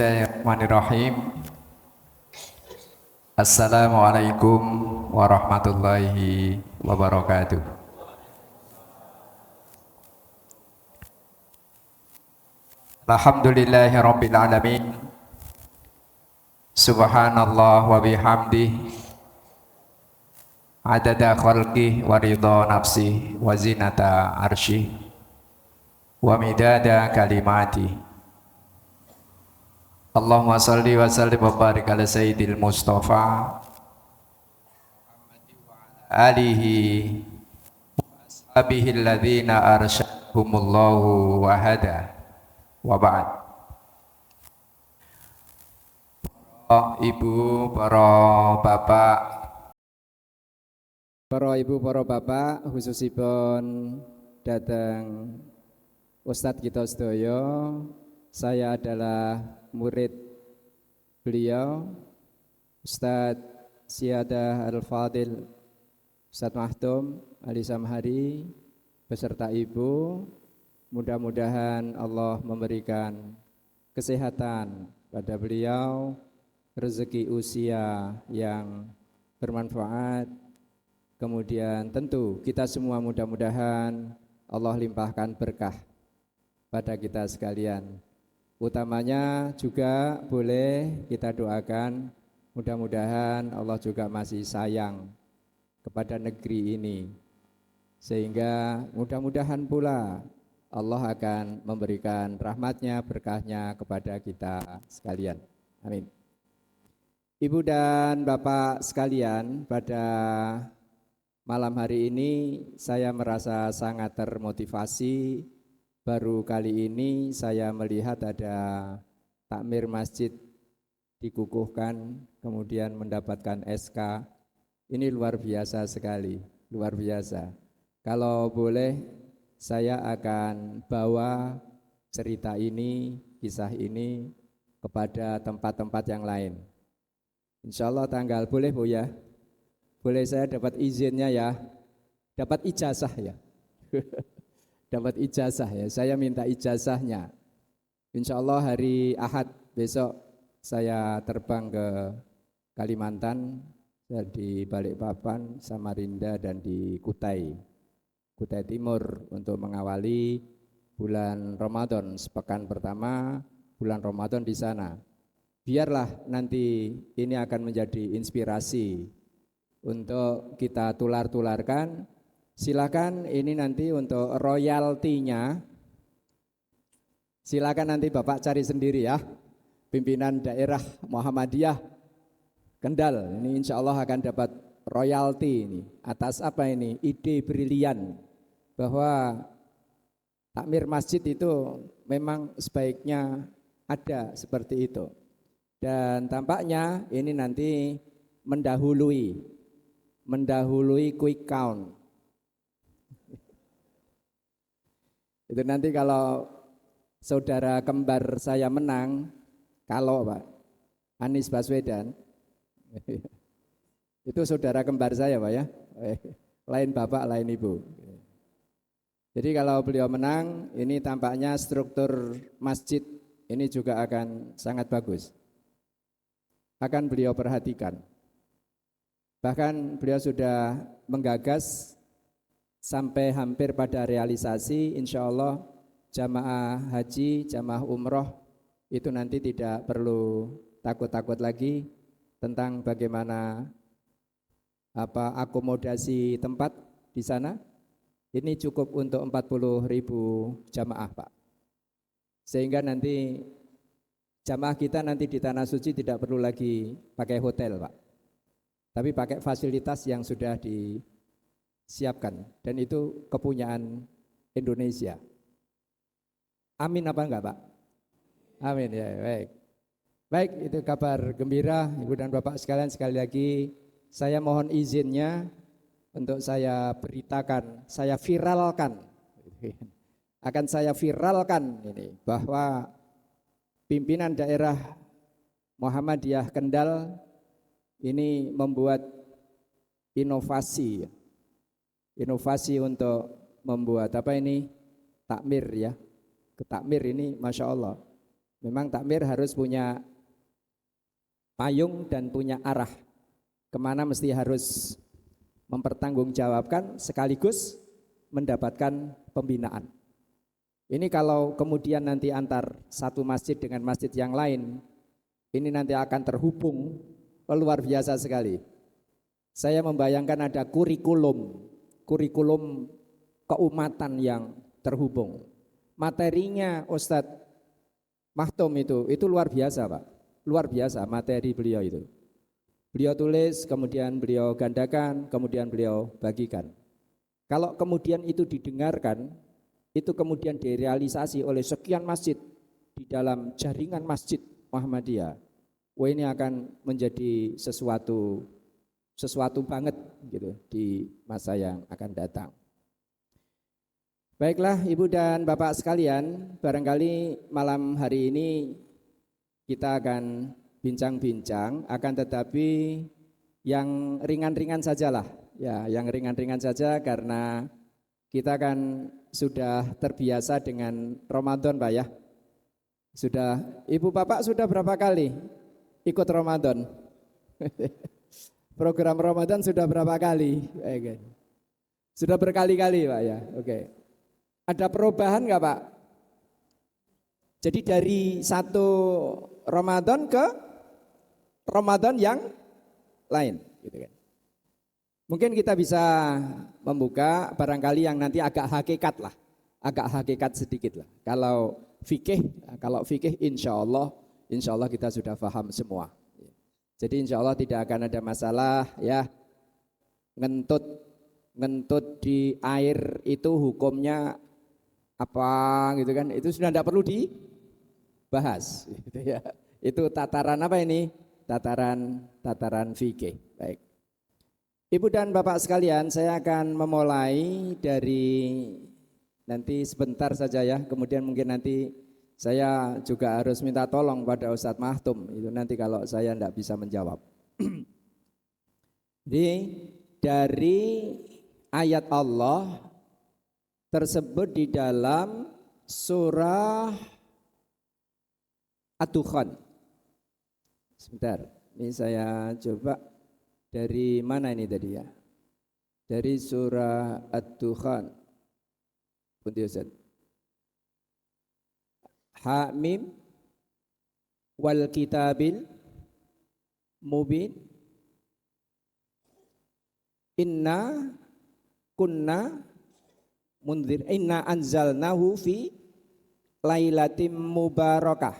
Bismillahirrahmanirrahim. Assalamualaikum warahmatullahi wabarakatuh. Alhamdulillahi rabbil alamin. Subhanallah wa bihamdih. Adada khalqih wa ridha nafsih wa zinata arsyih wa midada kalimati. Allahumma salli wa sallim wa barik ala sayyidil Mustafa alihi wa ashabihi alladhina arsyadahumullahu wa hada wa ba'd. Para ibu, para bapak khususipun datang Ustadz kita sedaya. Saya adalah murid beliau Ustadz Siadah Al-Fadil Ustadz Mahtum Ali Samhari beserta ibu. Mudah-mudahan Allah memberikan kesehatan pada beliau, rezeki usia yang bermanfaat. Kemudian tentu kita semua mudah-mudahan Allah limpahkan berkah pada kita sekalian. Utamanya juga boleh kita doakan mudah-mudahan Allah juga masih sayang kepada negeri ini, sehingga mudah-mudahan pula Allah akan memberikan rahmatnya, berkahnya kepada kita sekalian. Amin. Ibu dan bapak sekalian, pada malam hari ini saya merasa sangat termotivasi. Baru kali ini saya melihat ada takmir masjid dikukuhkan, kemudian mendapatkan SK. Ini luar biasa sekali, luar biasa. Kalau boleh saya akan bawa cerita ini, kisah ini kepada tempat-tempat yang lain. Insya Allah tanggal, boleh Bu ya? Boleh saya dapat izinnya ya? Dapat ijazah ya? Dapat ijazah ya, saya minta ijazahnya. Insya Allah hari Ahad besok saya terbang ke Kalimantan, di Balikpapan, Samarinda dan di Kutai Timur untuk mengawali bulan Ramadan, sepekan pertama bulan Ramadan di sana. Biarlah nanti ini akan menjadi inspirasi untuk kita tular-tularkan. Silakan ini nanti untuk royaltinya, silakan nanti Bapak cari sendiri ya. Pimpinan daerah Muhammadiyah Kendal ini insya Allah akan dapat royalti ini. Atas apa ini? Ide brilian bahwa takmir masjid itu memang sebaiknya ada seperti itu. Dan tampaknya ini nanti mendahului quick count. Itu nanti kalau saudara kembar saya menang, kalau Pak Anies Baswedan, itu saudara kembar saya Pak ya, lain bapak, lain ibu. Jadi kalau beliau menang, ini tampaknya struktur masjid ini juga akan sangat bagus. Akan beliau perhatikan. Bahkan beliau sudah menggagas sampai hampir pada realisasi, insya Allah jamaah haji, jamaah umroh itu nanti tidak perlu takut-takut lagi tentang bagaimana akomodasi tempat di sana. Ini cukup untuk 40.000 jamaah Pak. Sehingga nanti jamaah kita nanti di Tanah Suci tidak perlu lagi pakai hotel Pak, tapi pakai fasilitas yang sudah disiapkan, dan itu kepunyaan Indonesia. Amin apa enggak Pak? Amin ya, baik. Baik, itu kabar gembira Ibu dan Bapak sekalian. Sekali lagi saya mohon izinnya untuk saya beritakan, saya viralkan, akan saya viralkan ini bahwa pimpinan daerah Muhammadiyah Kendal ini membuat inovasi untuk membuat takmir ya. Takmir ini Masya Allah Memang takmir harus punya payung dan punya arah kemana mesti harus mempertanggungjawabkan sekaligus mendapatkan pembinaan. Ini kalau kemudian nanti antar satu masjid dengan masjid yang lain, ini nanti akan terhubung, luar biasa sekali. Saya membayangkan ada kurikulum keumatan yang terhubung. Materinya Ustadz Mahtum itu luar biasa Pak, luar biasa materi beliau itu. Beliau tulis, kemudian beliau gandakan, kemudian beliau bagikan. Kalau kemudian itu didengarkan, itu kemudian direalisasi oleh sekian masjid di dalam jaringan masjid Muhammadiyah. Wah, ini akan menjadi sesuatu banget gitu di masa yang akan datang. Baiklah Ibu dan Bapak sekalian, barangkali malam hari ini kita akan bincang-bincang, akan tetapi yang ringan-ringan sajalah. Ya, yang ringan-ringan saja karena kita kan sudah terbiasa dengan Ramadan Pak ya. Sudah, Ibu Bapak sudah berapa kali ikut Ramadan? Program Ramadan sudah berapa kali? Sudah berkali-kali Pak ya. Oke. Ada perubahan nggak Pak? Jadi dari satu Ramadan ke Ramadan yang lain, gitu kan? Mungkin kita bisa membuka barangkali yang nanti agak hakikat sedikit lah. Kalau fikih insya Allah kita sudah paham semua. Jadi insya Allah tidak akan ada masalah ya. Ngentut di air itu hukumnya apa gitu kan, itu sudah tidak perlu dibahas gitu ya. Itu tataran apa ini? Tataran fikih. Baik. Ibu dan Bapak sekalian, saya akan memulai dari nanti sebentar saja ya. Kemudian mungkin nanti saya juga harus minta tolong pada Ustadz Mahtum itu nanti kalau saya tidak bisa menjawab. Jadi dari ayat Allah tersebut di dalam surah Ad-Dukhan. Sebentar, ini saya coba dari mana ini tadi ya? Dari surah Ad-Dukhan. Hamim wal kitabil mubin. Inna kunna munzir, inna anzalnahu fi lailatim mubarakah.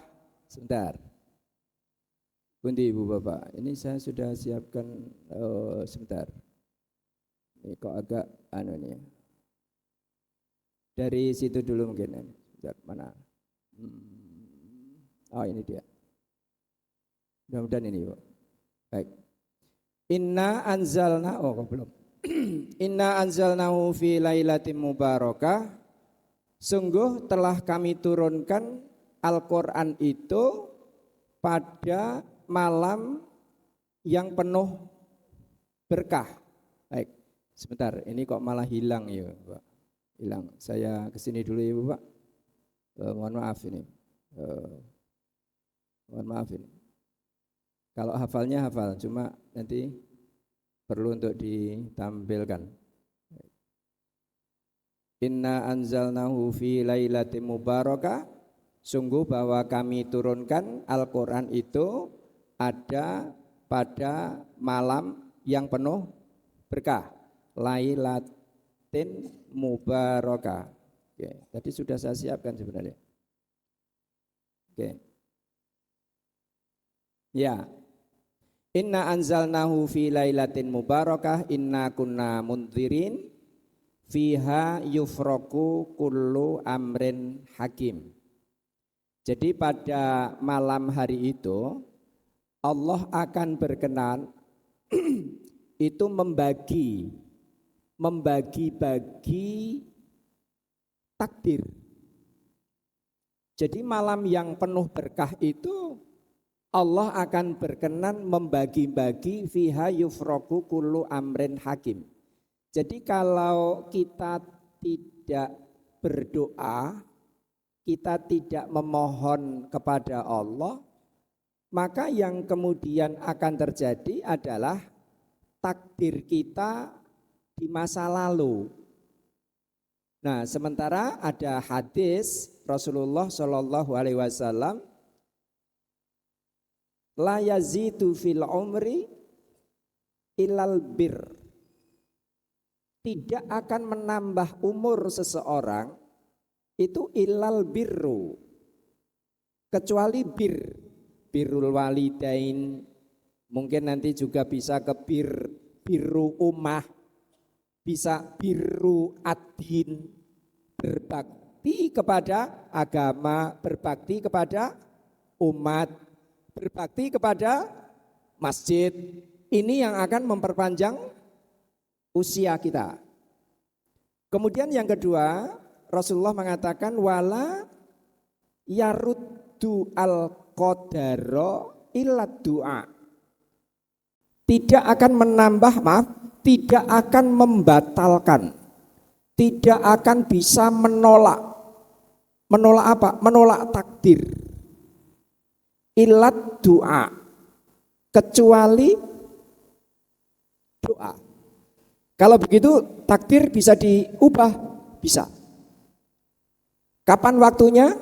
Sebentar. Pundi Ibu Bapak, ini saya sudah siapkan sebentar. Ini kok agak nih. Dari situ dulu mungkin. Sebentar, mana? Oh ini dia. Mudah-mudahan ini Bu. Baik. Inna anzalna, belum. Inna anzalnahu fi lailatin mubarakah. Sungguh telah kami turunkan Al-Quran itu pada malam yang penuh berkah. Baik, sebentar, ini kok malah hilang ya Pak. Hilang, saya kesini dulu ya Pak. Mohon maaf ini. Mohon maaf ini. Kalau hafalnya hafal, cuma nanti perlu untuk ditampilkan. Inna anzalnahu fi lailatin mubarakah. Sungguh bahwa kami turunkan Al-Quran itu ada pada malam yang penuh berkah. Lailatin mubarakah. Oke, tadi sudah saya siapkan sebenarnya. Oke. Ya. Inna anzalnahu fi lailatin mubarakah inna kunna mundzirin fiha yufraku kullu amrin hakim. Jadi pada malam hari itu Allah akan berkenan itu membagi-bagi takdir. Jadi malam yang penuh berkah itu Allah akan berkenan membagi-bagi fiha yufraku kullu amrin hakim. Jadi kalau kita tidak berdoa, kita tidak memohon kepada Allah, maka yang kemudian akan terjadi adalah takdir kita di masa lalu. Nah, sementara ada hadis Rasulullah Shallallahu Alaihi Wasallam, la yazidu fil umri ilal bir, tidak akan menambah umur seseorang itu ilal birru, kecuali birrul walidain, mungkin nanti juga bisa ke birru ummah, bisa birru ad-din, berbakti kepada agama, berbakti kepada umat, berbakti kepada masjid. Ini yang akan memperpanjang usia kita. Kemudian yang kedua, Rasulullah mengatakan wala yaruddu al-qadara illa du'a. Tidak akan menambah, tidak akan membatalkan, tidak akan bisa menolak. Menolak apa? Menolak takdir. Illat du'a, kecuali doa. Kalau begitu takdir bisa diubah, bisa. Kapan waktunya?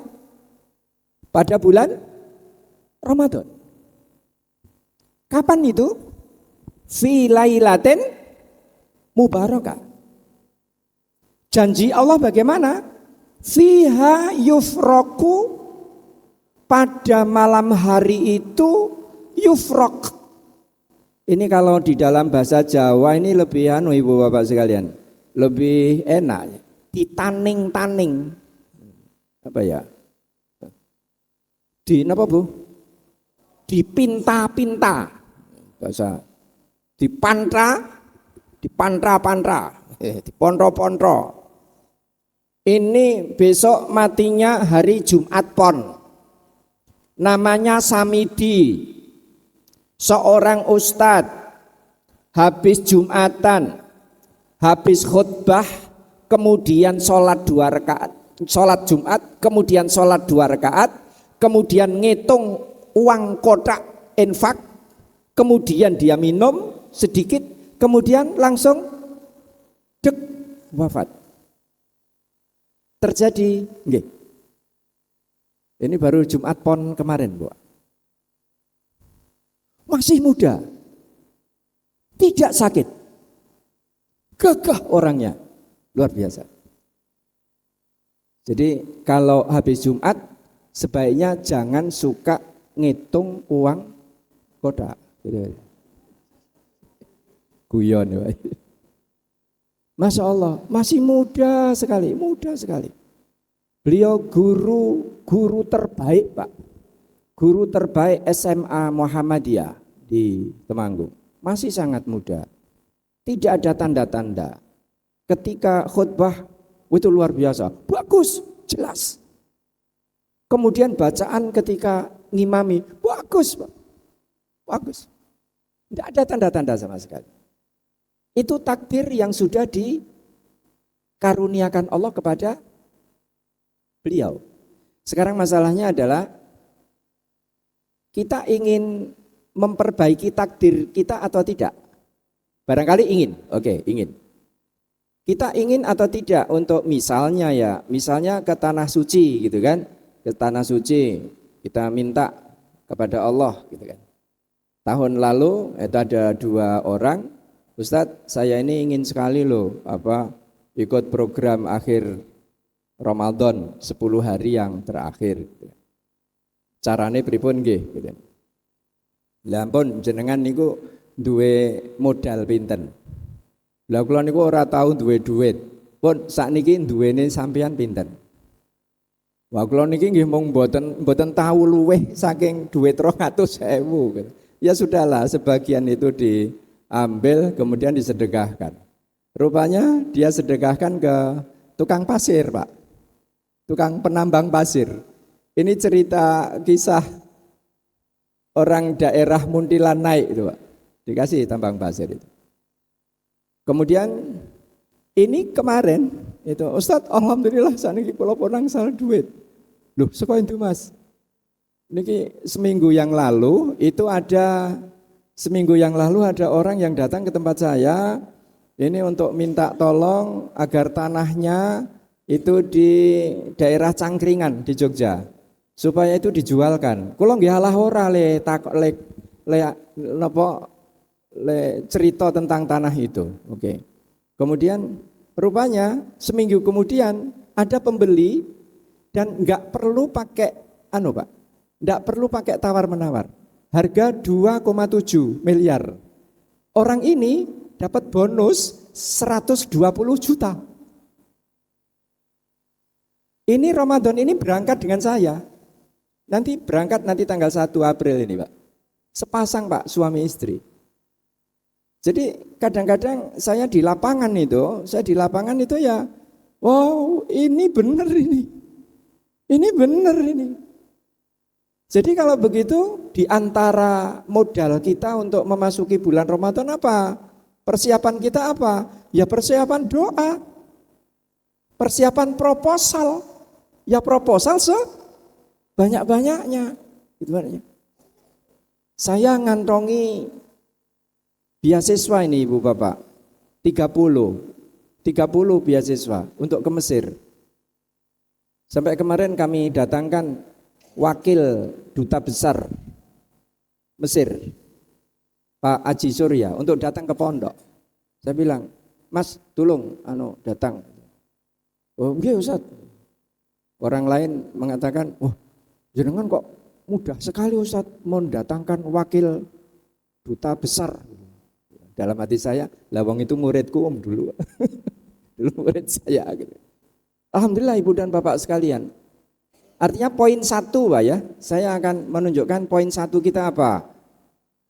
Pada bulan Ramadan. Kapan itu? Fi lailatin mubarakah. Janji Allah bagaimana? Fiha yufraku, pada malam hari itu yufrak. Ini kalau di dalam bahasa Jawa ini lebih ibu bapak sekalian, lebih enak. Ditaning-taning. Apa ya? Apa bu? Dipinta-pinta. Bahasa dipantra-pantra, dipontro-pontro. Ini besok matinya hari Jumat Pon. Namanya Samidi. Seorang ustadz habis Jumatan, habis khutbah, kemudian sholat 2 rakaat, sholat Jumat, kemudian sholat 2 rakaat, kemudian ngitung uang kotak infak, kemudian dia minum sedikit, kemudian langsung wafat. Terjadi, nggih. Ini baru Jumat Pon kemarin, Bu. Masih muda, tidak sakit, gagah orangnya, luar biasa. Jadi kalau habis Jumat sebaiknya jangan suka ngitung uang kotak. Guyon ya. Masya Allah, masih muda sekali, muda sekali. Beliau guru terbaik, Pak. Guru terbaik SMA Muhammadiyah di Temanggung. Masih sangat muda. Tidak ada tanda-tanda. Ketika khutbah itu luar biasa. Bagus, jelas. Kemudian bacaan ketika ngimami, bagus, Pak. Bagus. Tidak ada tanda-tanda sama sekali. Itu takdir yang sudah dikaruniakan Allah kepada beliau. Sekarang masalahnya adalah kita ingin memperbaiki takdir kita atau tidak? Barangkali ingin, oke, ingin. Kita ingin atau tidak untuk misalnya ke tanah suci gitu kan. Ke tanah suci kita minta kepada Allah gitu kan. Tahun lalu itu ada 2 orang, Ustadz saya ini ingin sekali loh ikut program akhir Ramadan 10 hari yang terakhir. Carane pripun nggih gitu. Lah ampun jenengan niku duwe modal pinten. Lah kula niku ora tau duwe duit. Pun sakniki duwene sampeyan pinten. Wah kula niki nggih mung mboten tahu luweh saking duit 200.000 gitu. Ya sudahlah sebagian itu diambil kemudian disedekahkan. Rupanya dia sedekahkan ke tukang pasir, Pak. Tukang penambang pasir. Ini cerita kisah orang daerah Muntilan naik itu, Pak. Dikasih tambang pasir itu. Kemudian ini kemarin itu Ustadz alhamdulillah saniki kula pun angsal duit. Loh, sekolah itu Mas. Ini seminggu yang lalu ada orang yang datang ke tempat saya ini untuk minta tolong agar tanahnya itu di daerah Cangkringan di Jogja supaya itu dijualkan. Kula nggih alah ora le cerita tentang tanah itu. Oke. Kemudian rupanya seminggu kemudian ada pembeli dan nggak perlu pakai Pak. Nggak perlu pakai tawar-menawar. Harga 2,7 miliar. Orang ini dapat bonus 120 juta. Ini Ramadan ini berangkat dengan saya. Nanti tanggal 1 April ini Pak. Sepasang Pak, suami istri. Jadi kadang-kadang saya di lapangan itu ya, wow ini benar ini. Ini benar ini. Jadi kalau begitu di antara modal kita untuk memasuki bulan Ramadan apa? Persiapan kita apa? Ya persiapan doa. Persiapan proposal. Ya proposal sebanyak-banyaknya. Saya ngantongi beasiswa ini Ibu Bapak. 30 beasiswa untuk ke Mesir. Sampai kemarin kami datangkan wakil duta besar Mesir, Pak Haji Surya, untuk datang ke pondok. Saya bilang, Mas, tolong datang. Oh, iya Ustaz. Orang lain mengatakan, wah, jenengan kok mudah sekali Ustaz mendatangkan wakil duta besar. Dalam hati saya, lawang itu muridku Om dulu. Dulu murid saya gitu. Alhamdulillah Ibu dan Bapak sekalian. Artinya poin 1 Pak ya, saya akan menunjukkan poin 1 kita apa.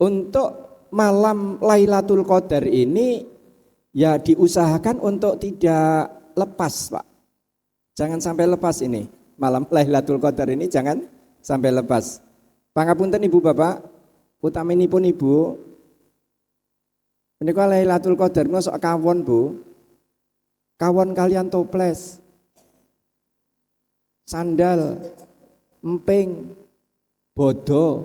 Untuk malam Lailatul Qadar ini ya diusahakan untuk tidak lepas Pak. Jangan sampai lepas ini, malam Lailatul Qadar ini jangan sampai lepas. Pangapunten Ibu Bapak, utaminipun Ibu, menika Lailatul Qadar sok kawon Bu, kawon kalian toples, sandal, emping, bodo.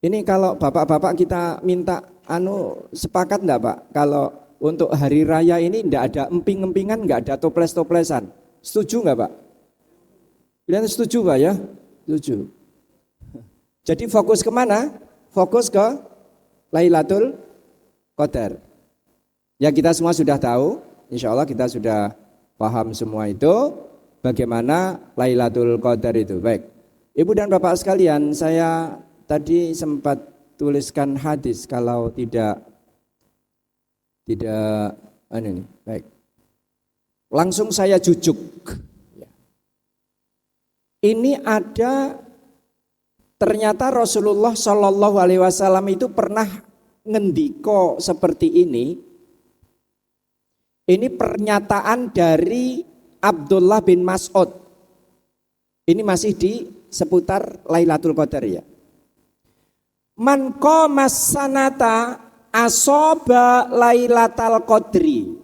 Ini kalau bapak-bapak kita minta sepakat enggak Pak? Kalau untuk hari raya ini enggak ada emping-empingan, enggak ada toples-toplesan. Setuju enggak Pak? Kalian setuju Pak ya? Setuju. Jadi fokus kemana? Fokus ke Lailatul Qadar. Ya kita semua sudah tahu, insya Allah kita sudah paham semua itu. Bagaimana Lailatul Qadar itu. Baik. Ibu dan Bapak sekalian, saya tadi sempat tuliskan hadis kalau tidak baik. Langsung saya jujuk. Ini ada ternyata Rasulullah Shallallahu Alaihi Wasallam itu pernah ngendiko seperti ini. Ini pernyataan dari Abdullah bin Mas'ud. Ini masih di seputar Lailatul Qadar ya. Man qamas sanata asoba Lailatul Qadri.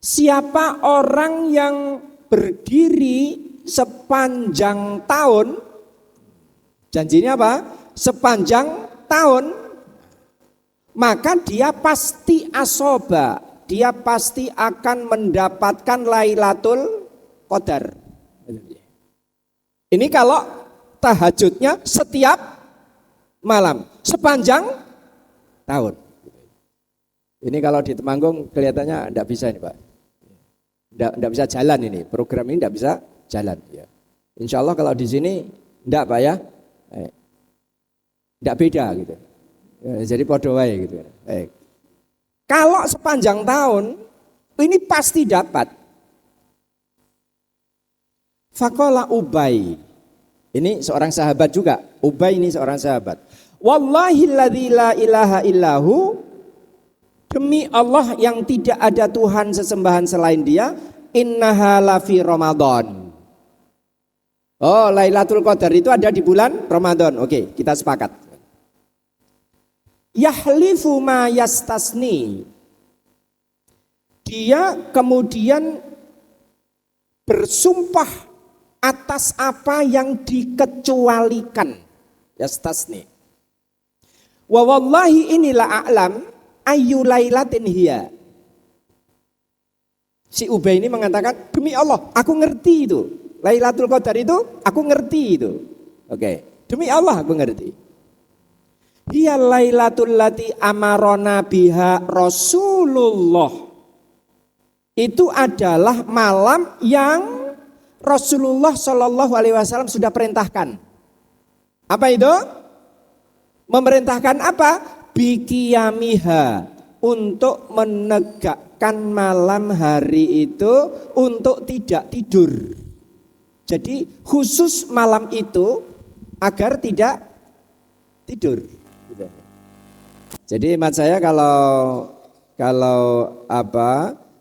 Siapa orang yang berdiri sepanjang tahun, janjinya apa? Sepanjang tahun, maka dia pasti asoba. Dia pasti akan mendapatkan Lailatul Qadar. Ini kalau tahajudnya setiap malam, sepanjang tahun. Ini kalau di Temanggung kelihatannya enggak bisa ini Pak. Enggak bisa jalan ini, program ini enggak bisa jalan. Ya. Insya Allah kalau di sini enggak Pak ya. Enggak beda gitu. Ya, jadi podo wae gitu. Baik. Kalau sepanjang tahun, ini pasti dapat. Faqala Ubay. Ini seorang sahabat juga. Ubay ini seorang sahabat. Wallahi alladzi la ilaha illahu. Demi Allah yang tidak ada Tuhan sesembahan selain Dia, innaha lafi Ramadan. Oh, Lailatul Qadar itu ada di bulan Ramadan. Oke, kita sepakat. Yahlifu ma yastasni. Dia kemudian bersumpah atas apa yang dikecualikan. Yastasni. Wa wallahi inilah a'lam ayu lailatin hiya. Si Ubay ini mengatakan, demi Allah, aku ngerti itu. Lailatul Qadar itu, aku ngerti itu. Oke, demi Allah aku ngerti. Hiya lailatul lati amarona biha Rasulullah. Itu adalah malam yang Rasulullah Shallallahu Alaihi Wasallam sudah perintahkan. Apa itu? Memerintahkan apa? Bikiyamiha, untuk menegakkan malam hari itu untuk tidak tidur. Jadi khusus malam itu agar tidak tidur. Jadi hemat saya kalau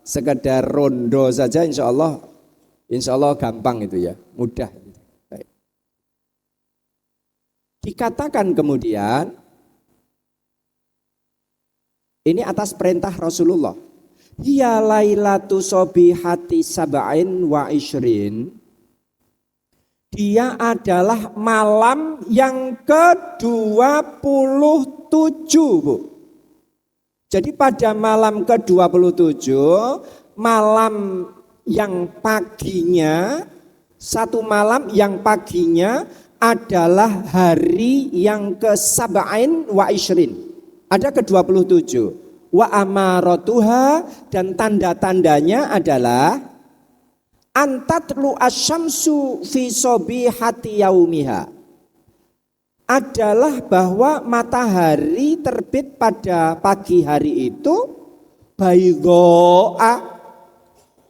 sekedar rondo saja insya Allah gampang itu ya, mudah. Baik. Dikatakan kemudian ini atas perintah Rasulullah. Hiya lailatu sobihati sab'in wa ishrin. Dia adalah malam yang ke-27, Bu. Jadi pada malam ke-27, malam yang paginya, satu malam yang paginya adalah hari yang ke-sab'in wa ishrin. Ada ke-27. Wa amaratuha, dan tanda-tandanya adalah antatlu asyamsu fi sobihati yaumiha. Adalah bahwa matahari terbit pada pagi hari itu baydoa,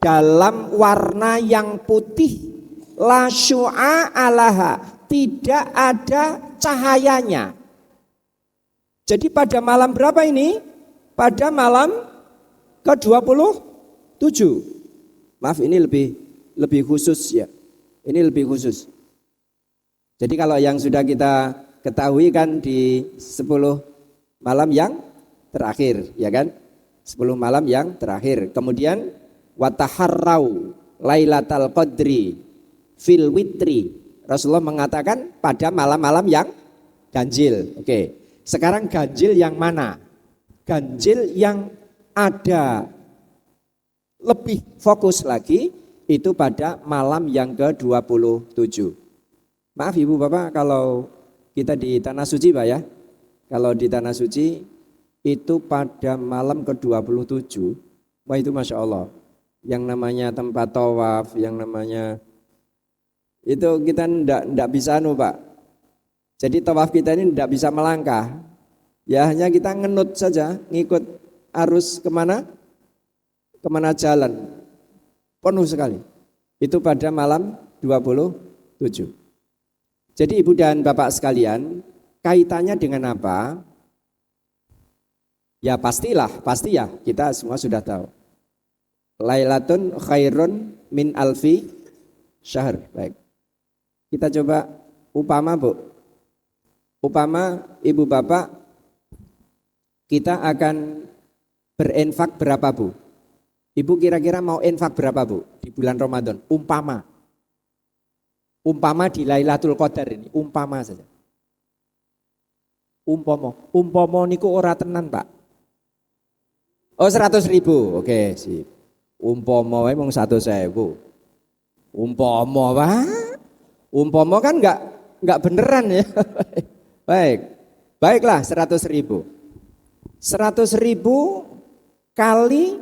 dalam warna yang putih, la syu'a alaha, tidak ada cahayanya. Jadi pada malam berapa ini? Pada malam ke-27. Maaf, ini lebih khusus ya. Ini lebih khusus. Jadi kalau yang sudah kita ketahui kan di 10 malam yang terakhir, ya kan? 10 malam yang terakhir. Kemudian wataharrau lailatal qadri fil witri. Rasulullah mengatakan pada malam-malam yang ganjil. Oke. Sekarang ganjil yang mana? Ganjil yang ada lebih fokus lagi itu pada malam yang ke-27. Maaf Ibu Bapak kalau kita di Tanah Suci Pak ya. Kalau di Tanah Suci itu pada malam ke-27, wah itu Masya Allah. Yang namanya tempat tawaf, yang namanya itu kita enggak bisa Pak. Jadi tawaf kita ini tidak bisa melangkah. Ya hanya kita ngenut saja, ngikut arus kemana jalan. Penuh sekali. Itu pada malam 27. Jadi Ibu dan Bapak sekalian, kaitannya dengan apa? Ya pasti ya, kita semua sudah tahu. Lailatun khairun min alfi syahr. Baik. Kita coba upama Bu. Upama Ibu Bapak kita akan berinfak berapa Bu? Ibu kira-kira mau infak berapa Bu di bulan Ramadan? Umpama di Lailatul Qadar ini, umpama saja. Umpama niku ora tenan Pak. Oh 100.000, oke sip. Umpama wae mung 100.000. Umpama Pak. Umpama kan enggak beneran ya. Baiklah 100.000. 100.000 kali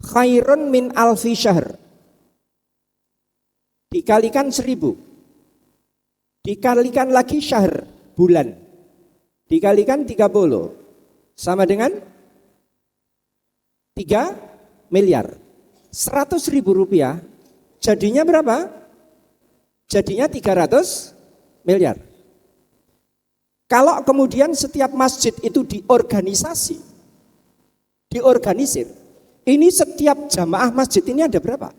khairun min alfi syahr. Dikalikan 1.000. Dikalikan lagi syahr, bulan. Dikalikan 30. Sama dengan 3 miliar. 100.000 rupiah jadinya berapa? Jadinya 300 miliar. Kalau kemudian setiap masjid itu diorganisir, ini setiap jamaah masjid ini ada berapa?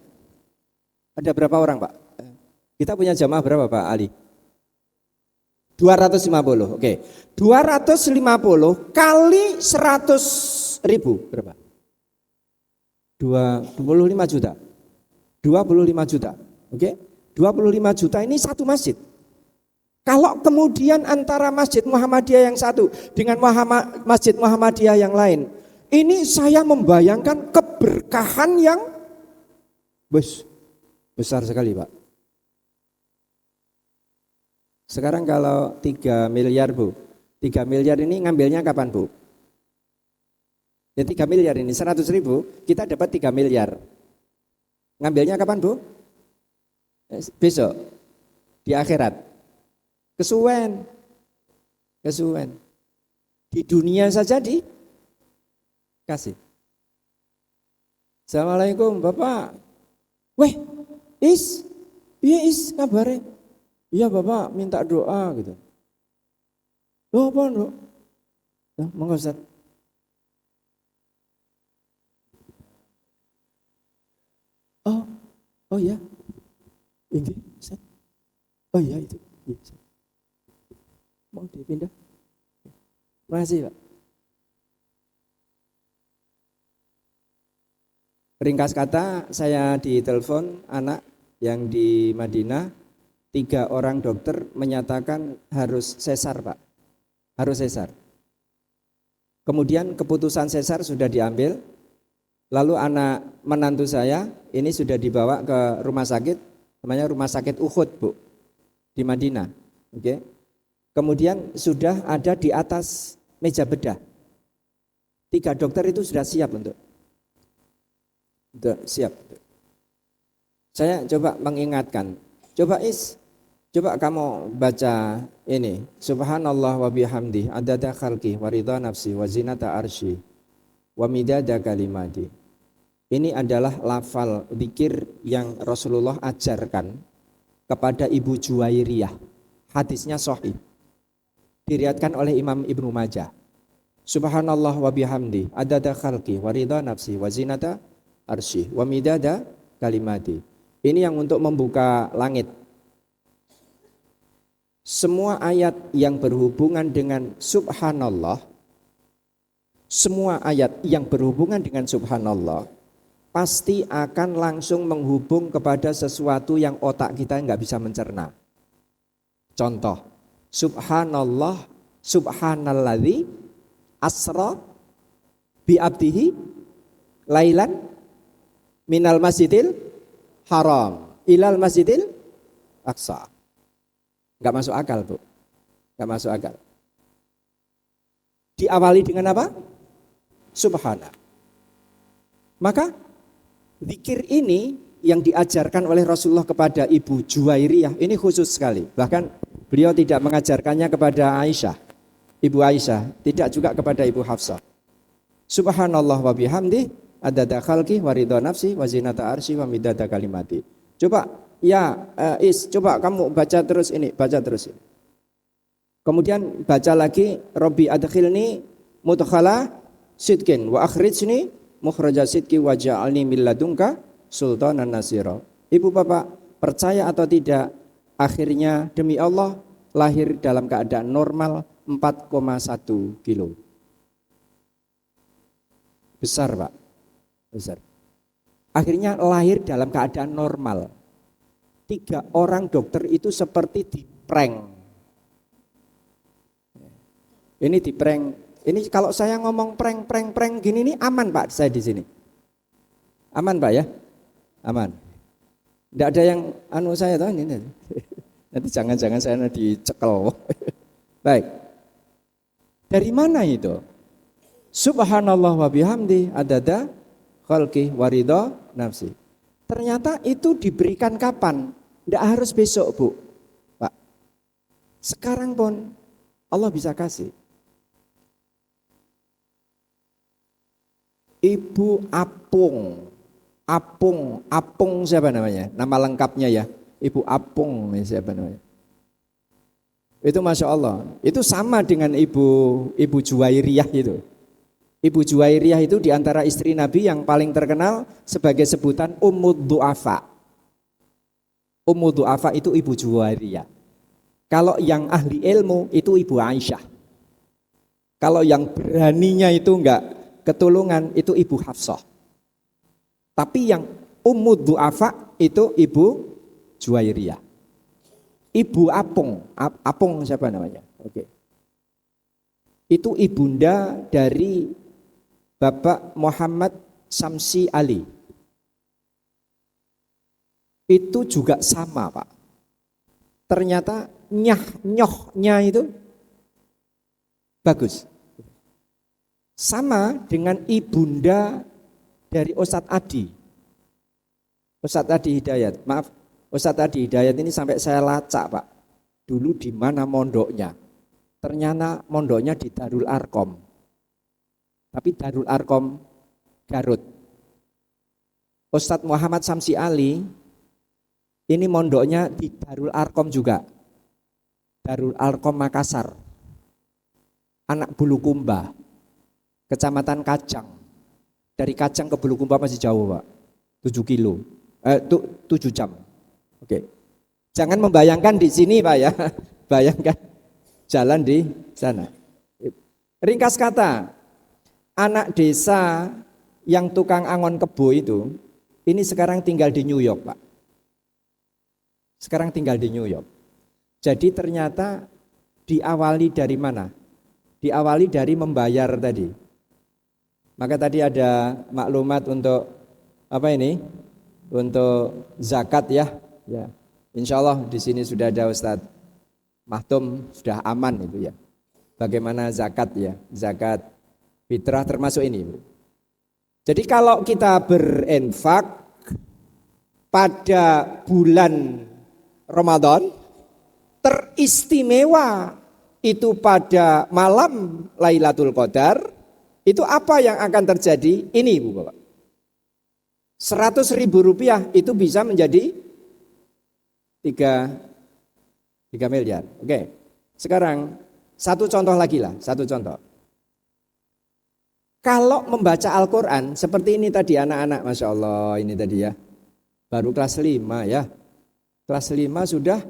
Ada berapa orang Pak? Kita punya jamaah berapa Pak Ali? 250, oke. 250 kali 100.000 berapa? 25 juta. 25 juta, oke. 25 juta ini satu masjid. Kalau kemudian antara Masjid Muhammadiyah yang satu dengan Masjid Muhammadiyah yang lain, ini saya membayangkan keberkahan yang besar sekali, Pak. Sekarang kalau 3 miliar, Bu, 3 miliar ini ngambilnya kapan, Bu? Ya 3 miliar ini, 100 ribu, kita dapat 3 miliar. Ngambilnya kapan, Bu? Besok, di akhirat. Kesuwen. Di dunia saja dikasih. Assalamualaikum, Bapak. Weh, iya kabarnya. Iya Bapak, minta doa gitu. Loh apa, Dok? Nah, monggo Ustaz. Oh ya. Ini Ustaz. Oh ya itu. Iya, Ustaz. Mau dipindah? Terima kasih, Pak. Ringkas kata, saya ditelepon anak yang di Madinah, 3 orang dokter menyatakan harus sesar, Pak. Harus sesar. Kemudian keputusan sesar sudah diambil, lalu anak menantu saya ini sudah dibawa ke rumah sakit, namanya Rumah Sakit Uhud, Bu, di Madinah. Oke. Kemudian sudah ada di atas meja bedah. 3 dokter itu sudah siap untuk siap. Saya coba mengingatkan. Coba kamu baca ini. Subhanallah wa bihamdi adada khalqi wa ridha nafsi wa zinata arsy wa midada kalimati. Ini adalah lafal zikir yang Rasulullah ajarkan kepada Ibu Juwairiyah. Hadisnya sahih. Diriwayatkan oleh Imam Ibnu Majah. Subhanallah wa bihamdi adada khalqi wa ridha nafsi wa zinata arsy wa midada kalimati. Ini yang untuk membuka langit. Semua ayat yang berhubungan dengan subhanallah, semua ayat yang berhubungan dengan subhanallah pasti akan langsung menghubung kepada sesuatu yang otak kita nggak bisa mencerna. Contoh, subhanallah, subhanalladzi asra bi abdihi lailan minal masjidil haram ilal masjidil aqsa. Enggak masuk akal, Bu. Enggak masuk akal. Diawali dengan apa? Subhana. Maka zikir ini yang diajarkan oleh Rasulullah kepada Ibu Juwairiyah ini khusus sekali. Bahkan beliau tidak mengajarkannya kepada Aisyah, Ibu Aisyah, tidak juga kepada Ibu Hafsah. Subhanallah wa bihamdi adada khalqi wa ridha nafsi wa zinata arsy wa midada kalimati. Coba coba kamu baca terus ini. Kemudian baca lagi Rabbi adkhilni mudkhala sidqin wa akhrijni mukhraja sidqi wa ja'alni min ladunka sultanan nasira. Ibu Bapak, percaya atau tidak, akhirnya demi Allah lahir dalam keadaan normal 4,1 kilo. Besar, Pak. Besar. Akhirnya lahir dalam keadaan normal. 3 orang dokter itu seperti diprank. Ini diprank. Ini kalau saya ngomong prank gini nih aman, Pak, saya di sini. Aman, Pak, ya? Aman. Tidak ada yang saya tahu ini. Nanti jangan-jangan saya dicekel. Baik. Dari mana itu? Subhanallah wa bihamdi adada khalqi wa ridha nafsi. Ternyata itu diberikan kapan? Tidak harus besok, Bu. Pak. Sekarang pun Allah bisa kasih. Ibu Apung siapa namanya? Nama lengkapnya ya. Ibu Apung siapa namanya? Itu Masya Allah. Itu sama dengan Ibu Juwairiyah itu. Ibu Juwairiyah itu diantara istri Nabi yang paling terkenal sebagai sebutan Ummud Du'afa. Ummud Du'afa itu Ibu Juwairiyah. Kalau yang ahli ilmu itu Ibu Aisyah. Kalau yang beraninya itu enggak ketulungan itu Ibu Hafsah. Tapi yang Ummud Du'afa itu Ibu Juwairiyah. Ibu Apung, Apung siapa namanya? Oke. Itu ibunda dari Bapak Muhammad Samsi Ali. Itu juga sama, Pak. Ternyata nyohnya itu bagus. Sama dengan ibunda dari Ustadz Adi. Ustadz Adi Hidayat, maaf, Ustadz Adi Hidayat ini sampai saya lacak, Pak. Dulu di mana mondoknya? Ternyata mondoknya di Darul Arkom. Tapi Darul Arkom Garut. Ustadz Muhammad Samsi Ali ini mondoknya di Darul Arkom juga. Darul Arkom Makassar. Anak Bulukumba, Kecamatan Kajang. Dari Kajang ke Bulukumba masih jauh, Pak. 7 kilo. 7 jam. Oke. Jangan membayangkan di sini, Pak ya. Bayangkan jalan di sana. Ringkas kata, anak desa yang tukang angon kebo itu, ini sekarang tinggal di New York, Pak. Sekarang tinggal di New York. Jadi ternyata diawali dari mana? Diawali dari membayar tadi. Maka tadi ada maklumat untuk apa ini? Untuk zakat ya. Ya. Insya Allah di sini sudah ada Ustadz Mahtum, sudah aman itu ya. Bagaimana zakat ya? Zakat fitrah termasuk ini. Jadi kalau kita berinfak pada bulan Ramadan, teristimewa itu pada malam Lailatul Qadar, itu apa yang akan terjadi? Ini Ibu Bapak. 100.000 rupiah itu bisa menjadi 3 miliar. Oke. Sekarang satu contoh lagi lah, satu contoh. Kalau membaca Al-Quran seperti ini tadi anak-anak, Masya Allah ini tadi ya. Baru kelas 5 ya. Kelas 5 sudah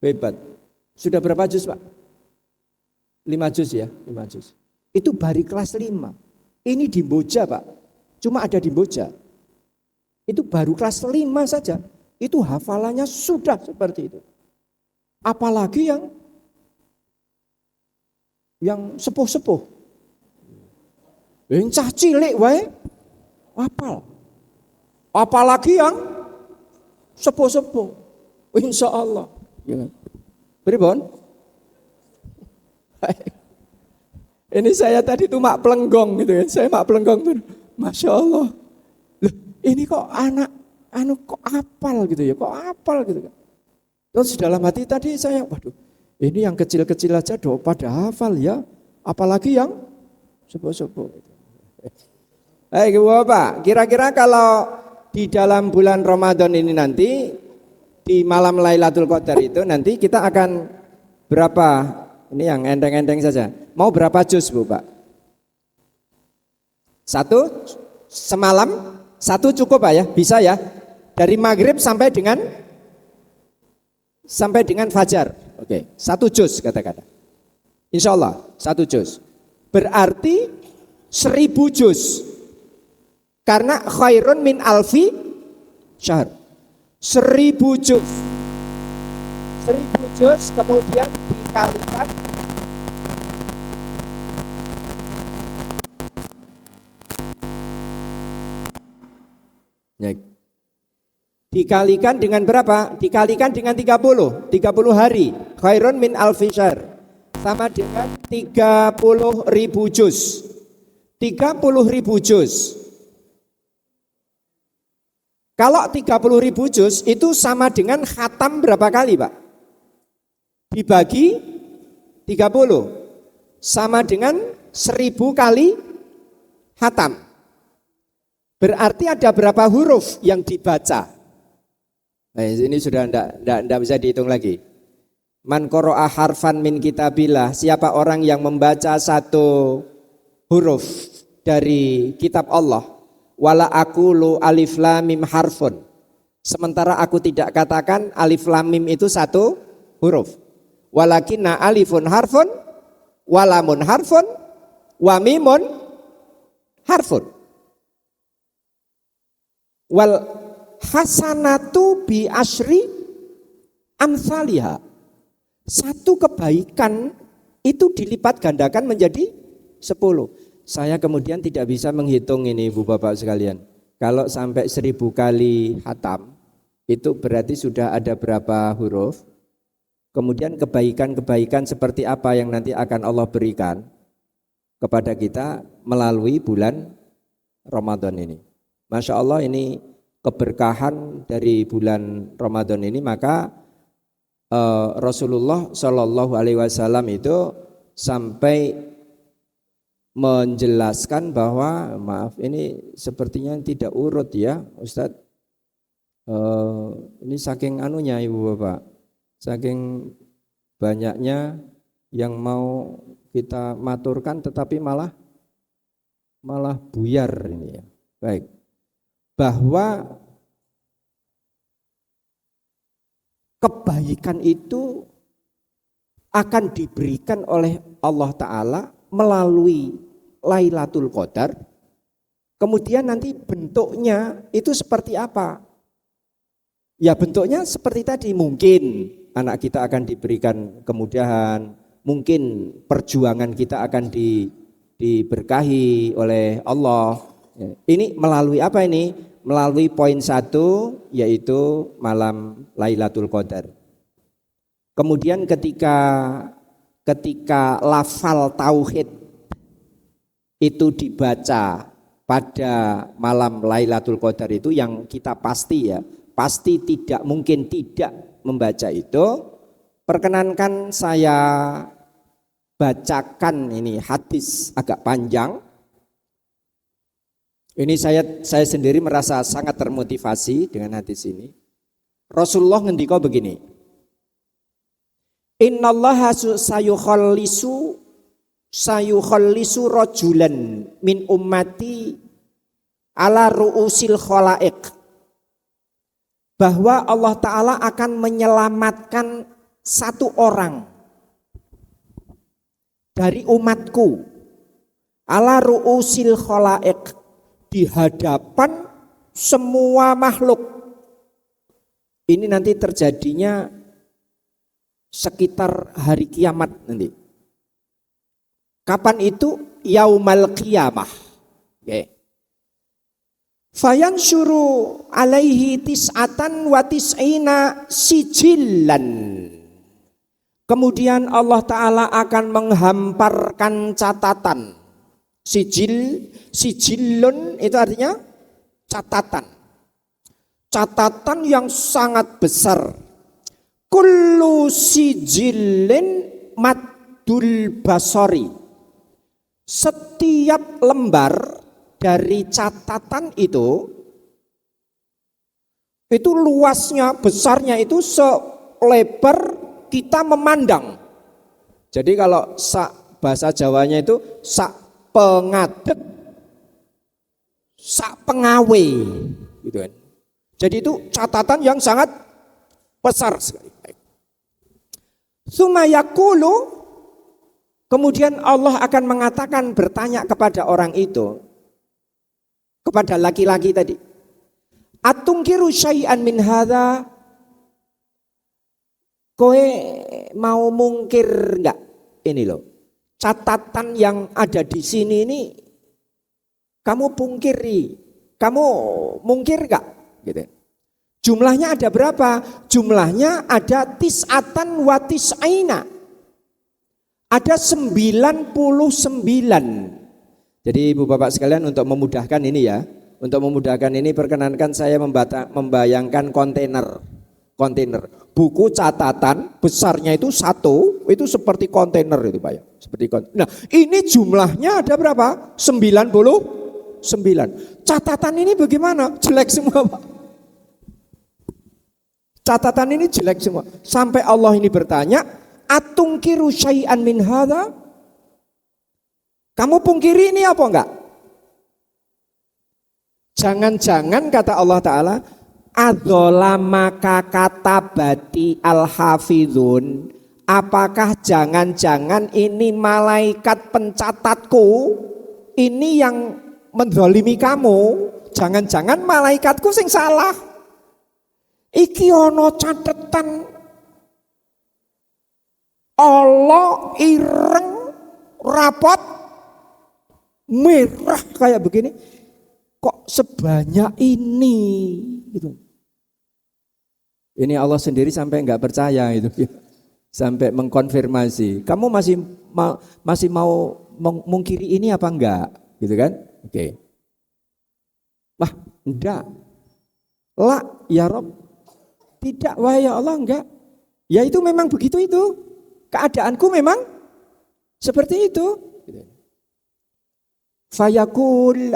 hebat. Sudah berapa juz Pak? 5 juz ya, 5 juz. Itu baru kelas 5. Ini di Boja Pak. Cuma ada di Boja. Itu baru kelas 5 saja. Itu hafalannya sudah seperti itu. Apalagi yang sepuh-sepuh. Yang cah cilik wae hafal. Apalagi yang sepuh-sepuh. Insya Allah. Pripun? Ini saya tadi tuh mak pelenggong gitu ya. Saya mak pelenggong tuh. Masya Allah. Loh, ini kok anak kok apal gitu ya. Kok apal gitu kan. Terus dalam hati tadi saya, waduh, ini yang kecil-kecil aja pada hafal ya. Apalagi yang sepuh-sepuh. Baik Bapak, kira-kira kalau di dalam bulan Ramadan ini nanti, di malam Lailatul Qadar itu nanti kita akan berapa, ini yang enteng-enteng saja, mau berapa juz Bu Pak? 1 semalam, 1 cukup Pak ya, bisa ya, dari maghrib sampai dengan fajar, oke, 1 juz kata-kata, insya Allah 1 juz, berarti 1000 juz, karena khairun min alfi syahr. 1000 juz. 1000 juz kemudian dikalikan dikalikan dengan berapa? Dikalikan dengan 30 hari. Khairun min alfi syahr. Sama dengan 30.000 juz. 30.000 juz. Kalau 30.000 juz itu sama dengan khatam berapa kali Pak? Dibagi 30 sama dengan 1000 kali khatam. Berarti ada berapa huruf yang dibaca? Nah, ini sudah tidak bisa dihitung lagi. Man qara'a harfan min kitabillah, siapa orang yang membaca 1 huruf dari kitab Allah, wala aqulu alif lam mim harfun, sementara aku tidak katakan alif lam mim itu 1 huruf, walakinna alifun harfun walamun harfun wa mimun harfun, wal hasanatu bi asyri amsalihha. Satu kebaikan itu dilipat gandakan menjadi 10. Saya kemudian tidak bisa menghitung ini Ibu Bapak sekalian. Kalau sampai 1000 kali hatam, itu berarti sudah ada berapa huruf. Kemudian kebaikan-kebaikan seperti apa yang nanti akan Allah berikan kepada kita melalui bulan Ramadan ini. Masya Allah, ini keberkahan dari bulan Ramadan ini. Maka Rasulullah Shallallahu Alaihi Wasallam itu sampai menjelaskan bahwa maaf ini sepertinya tidak urut ya Ustadz. Ini saking anunya Ibu Bapak, saking banyaknya yang mau kita maturkan tetapi malah buyar ini ya. Baik, bahwa kebaikan itu akan diberikan oleh Allah Ta'ala melalui Lailatul Qadar. Kemudian nanti bentuknya itu seperti apa? Ya bentuknya seperti tadi, mungkin anak kita akan diberikan kemudahan, mungkin perjuangan kita akan diberkahi oleh Allah. Ini melalui apa ini? Melalui poin 1 yaitu malam Lailatul Qadar. Kemudian ketika lafal tauhid itu dibaca pada malam Lailatul Qadar itu, yang kita pasti tidak mungkin tidak membaca itu, perkenankan saya bacakan ini hadis agak panjang. Ini saya sendiri merasa sangat termotivasi dengan hadis ini. Rasulullah ngendika begini, innallaha sayukhallisu rajulan min ummati ala ru'usil khalaiq. Bahwa Allah Ta'ala akan menyelamatkan satu orang dari umatku ala ru'usil khalaiq, di hadapan semua makhluk. Ini nanti terjadinya sekitar hari kiamat nanti. Kapan itu? Yaumal qiyamah. Okay. Fayansyuru alaihi tis'atan wa tis'ina sijillan. Kemudian Allah Ta'ala akan menghamparkan catatan. Sijillun itu artinya catatan. Catatan yang sangat besar. Kullu sijillin maddul basari. Setiap lembar dari catatan itu luasnya, besarnya itu selebar kita memandang. Jadi kalau bahasa Jawanya itu sak pengadek, sak pengawe, gitu kan. Jadi itu catatan yang sangat besar sekali. Sumayakulu, kemudian Allah akan mengatakan, bertanya kepada orang itu, kepada laki-laki tadi, atungkiru syai'an min hadza, kowe mau mungkir enggak ini loh, catatan yang ada di sini ini kamu mungkir enggak gitu. Jumlahnya ada berapa? Jumlahnya ada tis'atan wa tis'aina, ada 99. Jadi Ibu Bapak sekalian, untuk memudahkan ini ya, perkenankan saya membayangkan kontainer. Buku catatan besarnya itu satu, itu seperti kontainer itu Pak ya. Nah, ini jumlahnya ada berapa? 99. Catatan ini bagaimana? Jelek semua Pak. Catatan ini jelek semua. Sampai Allah ini bertanya, atungkiru syai'an min hadza? Kamu pungkiri ini apa enggak? Jangan-jangan kata Allah Ta'ala, adzolamaka katabati al-hafidhun, apakah jangan-jangan ini malaikat pencatatku ini yang menzalimi kamu? Jangan-jangan malaikatku sing salah. Iki ana catetan Allah ireng rapot merah kayak begini. Kok sebanyak ini gitu. Ini Allah sendiri sampai enggak percaya itu. Sampai mengkonfirmasi. Kamu masih mau mengkiri ini apa enggak? Gitu kan? Oke. Wah, enggak. La ya Rob. Tidak, wahai ya Allah, enggak. Ya itu memang begitu itu. Keadaanku memang seperti itu. Fayaqul,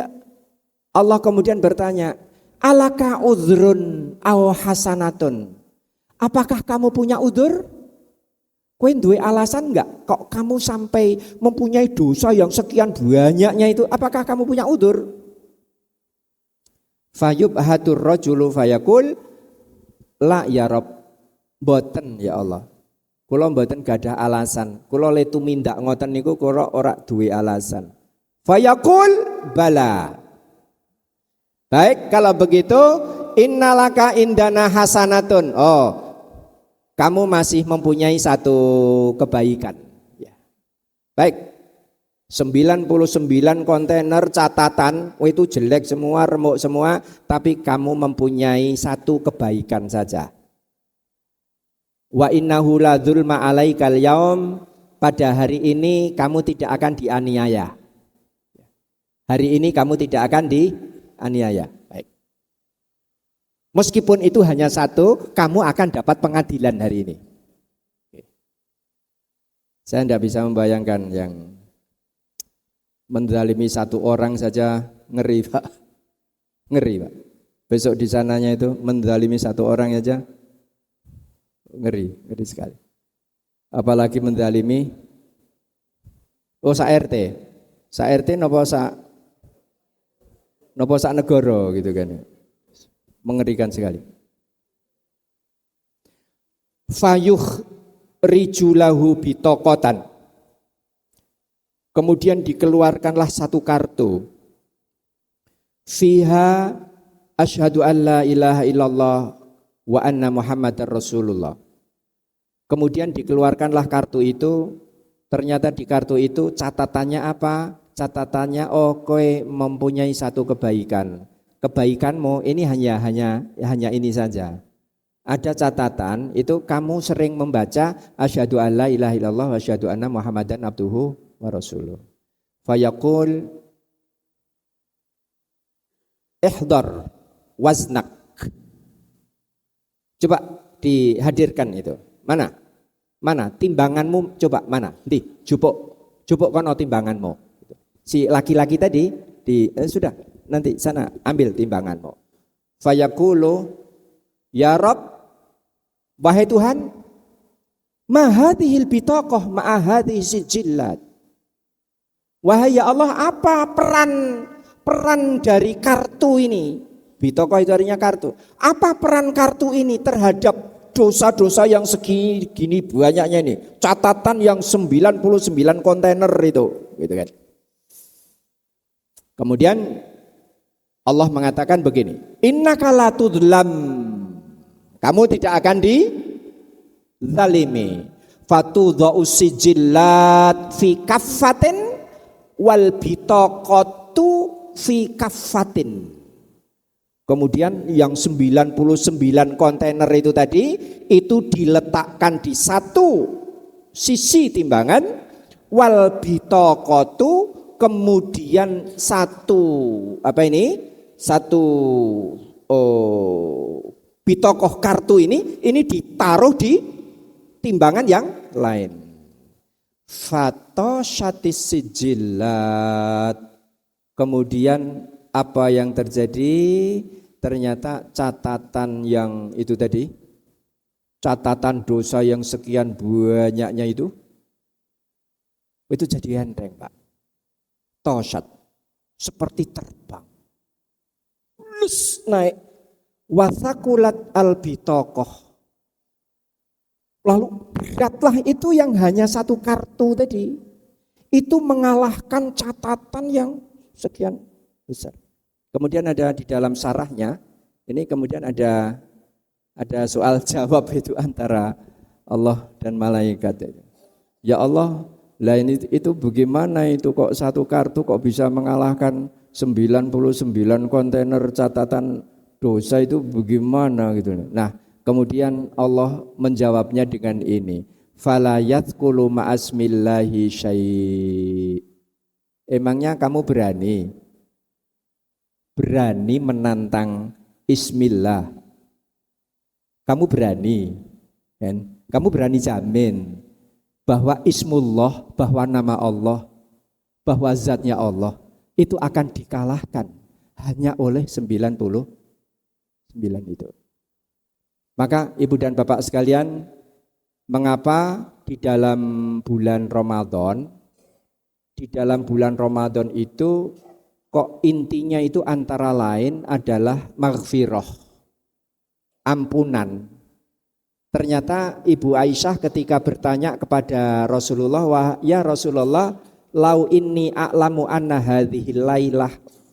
Allah kemudian bertanya, alaka udhrun aw hasanatun? Apakah kamu punya udzur? Kowe duwe alasan enggak? Kok kamu sampai mempunyai dosa yang sekian banyaknya itu? Apakah kamu punya udzur? Fayubhatur rajulu fayaqul, la ya Rob, boten ya Allah. Kula mboten gadah alasan. Kula le tumindak ngoten niku kula ora duwe alasan. Fayaqul bala. Baik, kalau begitu innalaka indana hasanatun. Oh, kamu masih mempunyai satu kebaikan. Ya. Baik. 99 kontainer catatan, oh itu jelek semua, remuk semua, tapi kamu mempunyai satu kebaikan saja. Wa innahu la dzulma alaikal yaum, pada hari ini kamu tidak akan dianiaya. Hari ini kamu tidak akan dianiaya. Baik. Meskipun itu hanya satu, kamu akan dapat pengadilan hari ini. Saya tidak bisa membayangkan yang menzalimi satu orang saja ngeri Pak. Ngeri Pak. Besok di sananya itu menzalimi satu orang saja ngeri sekali. Apalagi menzalimi sak RT napa sak negara gitu kan. Mengerikan sekali. Fayuh rijulahu bitokotan. Kemudian dikeluarkanlah satu kartu. Fiha asyhadu an la ilaha illallah wa anna Muhammadar Rasulullah. Kemudian dikeluarkanlah kartu itu. Ternyata di kartu itu catatannya apa? Catatannya, oh kowe mempunyai satu kebaikan. Kebaikanmu ini hanya ini saja. Ada catatan itu kamu sering membaca asyhadu an la ilaha illallah wa asyhadu anna Muhammadan abduhu wa rasuluh. Fayaqul ihdar waznak. Coba dihadirkan itu. Mana timbanganmu, coba mana? Ndi, jupuk kono timbanganmu. Si laki-laki tadi sudah nanti sana ambil timbanganmu. Fayaqulu ya Rabb, wahai Tuhan, ma hadhil bitaqah ma hadhihi sijillat. Wahai ya Allah, apa peran dari kartu ini? Bitaqah itu artinya kartu. Apa peran kartu ini terhadap dosa-dosa yang segini banyaknya ini? Catatan yang 99 kontainer itu, gitu kan. Kemudian Allah mengatakan begini, innaka la tudlam. Kamu tidak akan dizalimi. Fatudha'u sijillat fi kaffatin wal bitaqatu fi kaffatin. Kemudian yang 99 kontainer itu tadi itu diletakkan di satu sisi timbangan, wal bitaqatu kemudian satu bitokoh kartu ini ditaruh di timbangan yang lain. Fatoshatis sijillat. Kemudian apa yang terjadi? Ternyata catatan yang itu tadi, catatan dosa yang sekian banyaknya itu jadi enteng Pak. Tosyat seperti terbang. Lus naik. Wasakulat albitokoh. Lalu beratlah itu yang hanya satu kartu tadi. Itu mengalahkan catatan yang sekian besar. Kemudian ada di dalam sarahnya, ini kemudian ada Ada soal jawab itu antara Allah dan malaikat. Ya Allah, lah ini itu bagaimana itu kok satu kartu kok bisa mengalahkan 99 kontainer catatan dosa itu bagaimana gitu. Nah, kemudian Allah menjawabnya dengan ini. Fala yadkhulu ma'asmillahi syai'. Emangnya kamu berani menantang Ismillah? Kamu berani, kan? Kamu berani jamin bahwa Ismullah, bahwa nama Allah, bahwa zatnya Allah itu akan dikalahkan hanya oleh 99 itu. Maka ibu dan bapak sekalian, mengapa di dalam bulan Ramadan itu kok intinya itu antara lain adalah maghfirah, ampunan. Ternyata Ibu Aisyah ketika bertanya kepada Rasulullah, wah ya Rasulullah, lau inni a'lamu anna hadhihi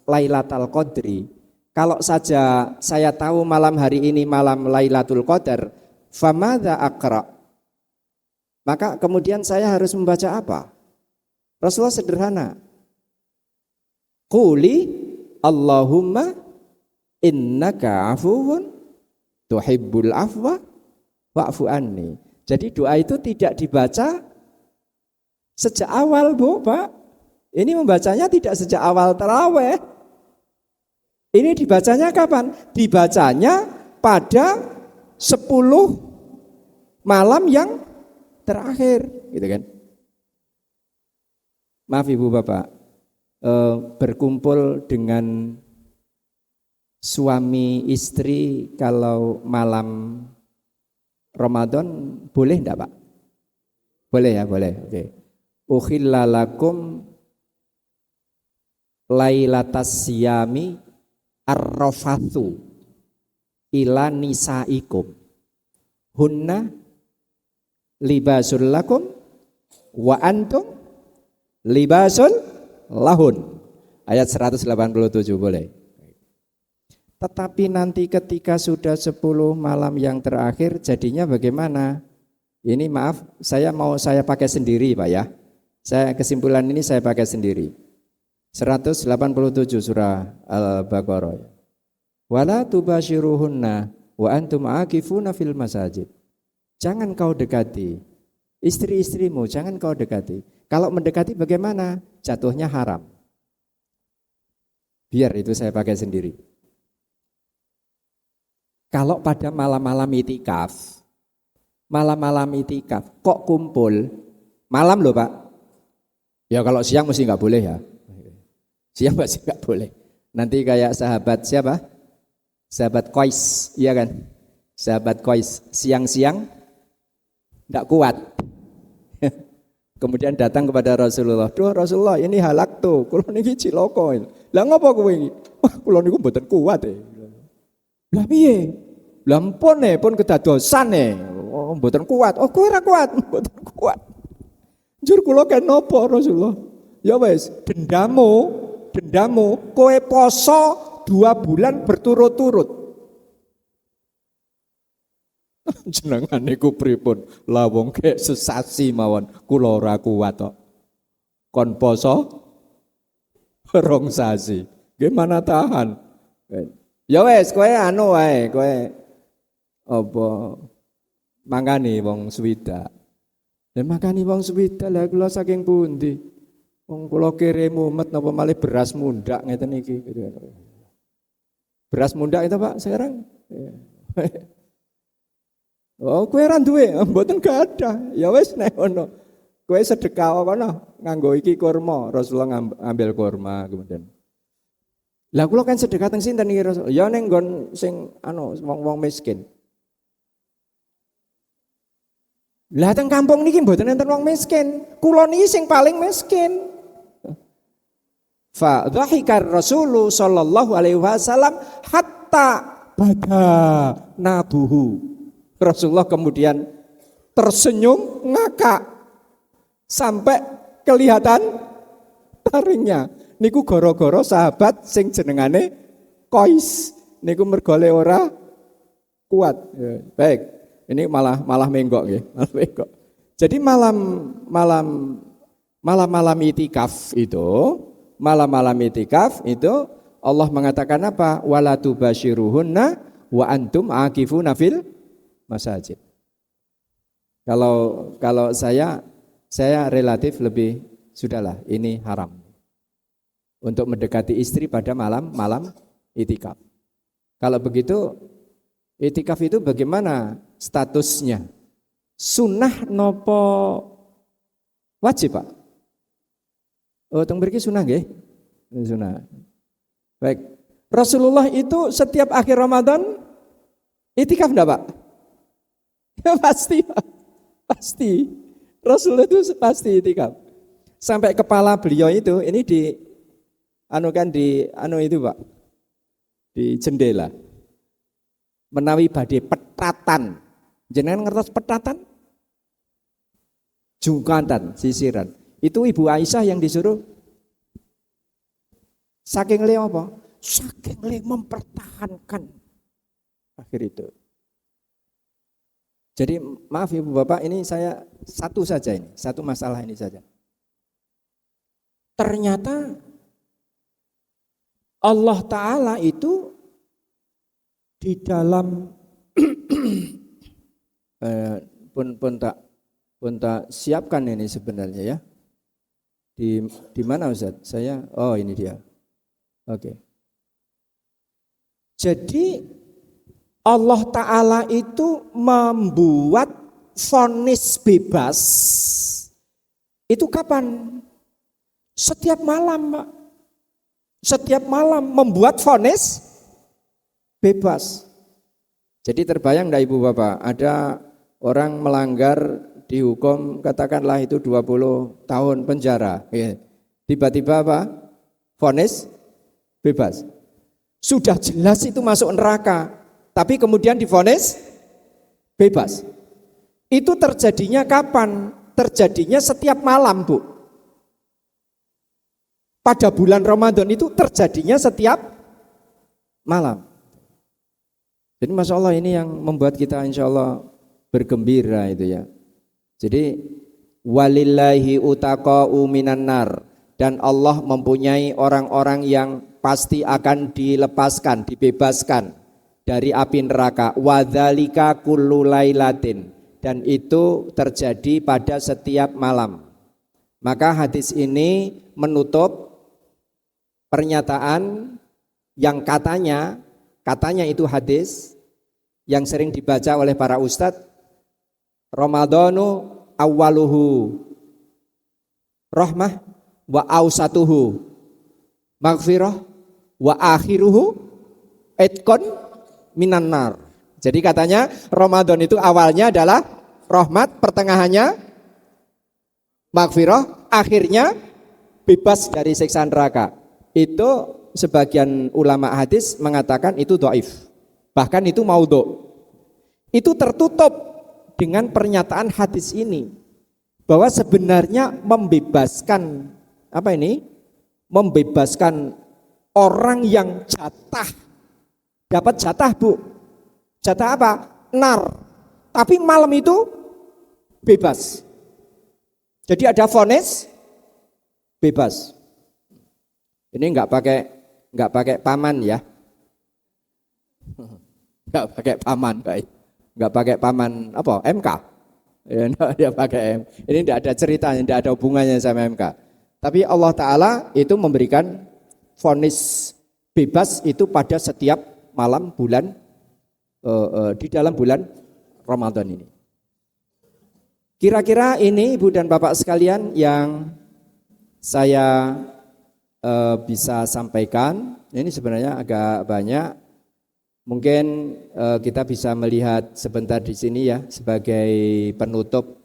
lailatal qadri. Kalau saja saya tahu malam hari ini malam Lailatul Qadar, famadza aqra? Maka kemudian saya harus membaca apa? Rasulullah sederhana. Quli Allahumma innaka afuwun tuhibbul afwa wa'fu anni. Jadi doa itu tidak dibaca sejak awal, Bu, Pak. Ini membacanya tidak sejak awal tarawih. Ini dibacanya kapan? Dibacanya pada 10 malam yang terakhir, gitu kan? Maaf Ibu Bapak, berkumpul dengan suami istri kalau malam Ramadan boleh enggak Pak? Boleh ya, boleh. Oke. Ukhilla lakum lailatas siyami ar-rafathu ila nisaikum hunna libasul lakum wa antum libasul lahun. Ayat 187 boleh. Tetapi nanti ketika sudah 10 malam yang terakhir jadinya bagaimana? Ini maaf, saya pakai sendiri Pak ya. Kesimpulan ini saya pakai sendiri. 187 surah Al-Baqarah. Wala tubashiruhunna wa antum aakifuna fil masajid. Jangan kau dekati istri-istrimu, jangan kau dekati. Kalau mendekati bagaimana? Jatuhnya haram. Biar itu saya pakai sendiri. Kalau pada malam-malam itikaf kok kumpul malam loh Pak. Ya kalau siang mesti nggak boleh ya. Siang masih nggak boleh. Nanti kayak sahabat siapa? Sahabat Qais, iya kan? Sahabat Qais siang-siang nggak kuat. Kemudian datang kepada Rasulullah. Duh Rasulullah ini halak tuh. Kulo niki ciloko. Lah ngapa kowe iki? Wah kulo niku mboten kuat e. Lah piye? Lah pun kedadosan e. Oh mboten kuat. Oh kowe ora kuat, mboten kuat. Njur kula kan napa Rasulullah? Ya wis, dendamu kowe poso 2 bulan berturut-turut. Jenengan niku pripun? Lah wong kek sesasi mawon, kula ora kuat kok. Kon poso 2 sasi. Gimana tahan? Ya wis kowe anu wae, kowe apa mangani wong swidak. Lah makani wong swidak lah kula saking pundi? Wong kula kere mumet napa malih beras mundak ngeten iki. Beras mundak itu Pak sekarang. Oh kowe ora duwe, mboten gak ada. Ya wis nek ngono. Kowe sedekah kono nganggo iki kurma, Rasulullah ngambil kurma kemudian. Lah kula kan sedekah teng sinten iki Rasul? Ya ning nggon sing wong miskin. Lah teng kampung niki mboten enten wong miskin. Kula niki sing paling miskin. Fa dhahikar Rasulullah sallallahu alaihi wasallam hatta bada nabuhu. Rasulullah kemudian tersenyum ngakak sampai kelihatan taringnya. Niku goro-goro sahabat sing jenengane Qais. Niku mergole ora kuat. Ya, baik, ini malah menggok ya, malah menggok. Jadi malam-malam itikaf itu Allah mengatakan apa? Wala tubasyiruhunna wa antum aakifuna fil masajid. Kalau saya relatif lebih sudahlah ini haram untuk mendekati istri pada malam itikaf. Kalau begitu itikaf itu bagaimana statusnya? Sunnah nopo wajib, Pak? Oh, teng mriki sunah nggih? Sunah. Baik. Rasulullah itu setiap akhir Ramadan itikaf enggak, Pak? Ya pasti, Pak. Pasti. Rasulullah itu pasti itikaf. Sampai kepala beliau itu ini itu, Pak. Di jendela. Menawi badhe petatan. Jenengan ngertos petatan? Jungkatan, sisiran. Itu Ibu Aisyah yang disuruh saking le apa? Saking le mempertahankan akhir itu. Jadi maaf Ibu Bapak, ini saya satu masalah ini saja. Ternyata Allah Ta'ala itu di dalam pun tak siapkan ini sebenarnya ya. Di mana Ustaz? Ini dia. Oke. Jadi Allah Ta'ala itu membuat vonis bebas itu kapan? Setiap malam, Pak. Setiap malam membuat vonis bebas. Jadi terbayang enggak Ibu Bapak, ada orang melanggar dihukum katakanlah itu 20 tahun penjara. Tiba-tiba apa? Vonis bebas. Sudah jelas itu masuk neraka, tapi kemudian divonis bebas. Itu terjadinya kapan? Terjadinya setiap malam, Bu. Pada bulan Ramadan itu terjadinya setiap malam. Jadi Masya Allah ini yang membuat kita insya Allah bergembira itu ya. Jadi walillahi utaqa'u minan nar, dan Allah mempunyai orang-orang yang pasti akan dilepaskan, dibebaskan dari api neraka. Wadzalika kullu lailatin, dan itu terjadi pada setiap malam. Maka hadis ini menutup pernyataan yang katanya itu hadis yang sering dibaca oleh para ustadz, Ramadhanu awwaluhu rahmah wa awsatuhu maghfirah wa akhiruhu itqun minan nar. Jadi katanya Ramadan itu awalnya adalah rahmat, pertengahannya maghfirah, akhirnya bebas dari siksa neraka. Itu sebagian ulama hadis mengatakan itu dhaif. Bahkan itu maudhu. Itu tertutup dengan pernyataan hadis ini bahwa sebenarnya membebaskan membebaskan orang yang dapat jatah, Bu. Jatah apa? Nar. Tapi malam itu bebas. Jadi ada vonis bebas. Ini enggak pakai paman ya. Enggak pakai paman, baik. Enggak pakai paman apa? MK. Ya, dia pakai M. Ini enggak ada ceritanya, enggak ada hubungannya sama MK. Tapi Allah Ta'ala itu memberikan vonis bebas itu pada setiap malam bulan di dalam bulan Ramadan ini. Kira-kira ini Ibu dan Bapak sekalian yang saya bisa sampaikan. Ini sebenarnya agak banyak. Mungkin kita bisa melihat sebentar di sini ya sebagai penutup.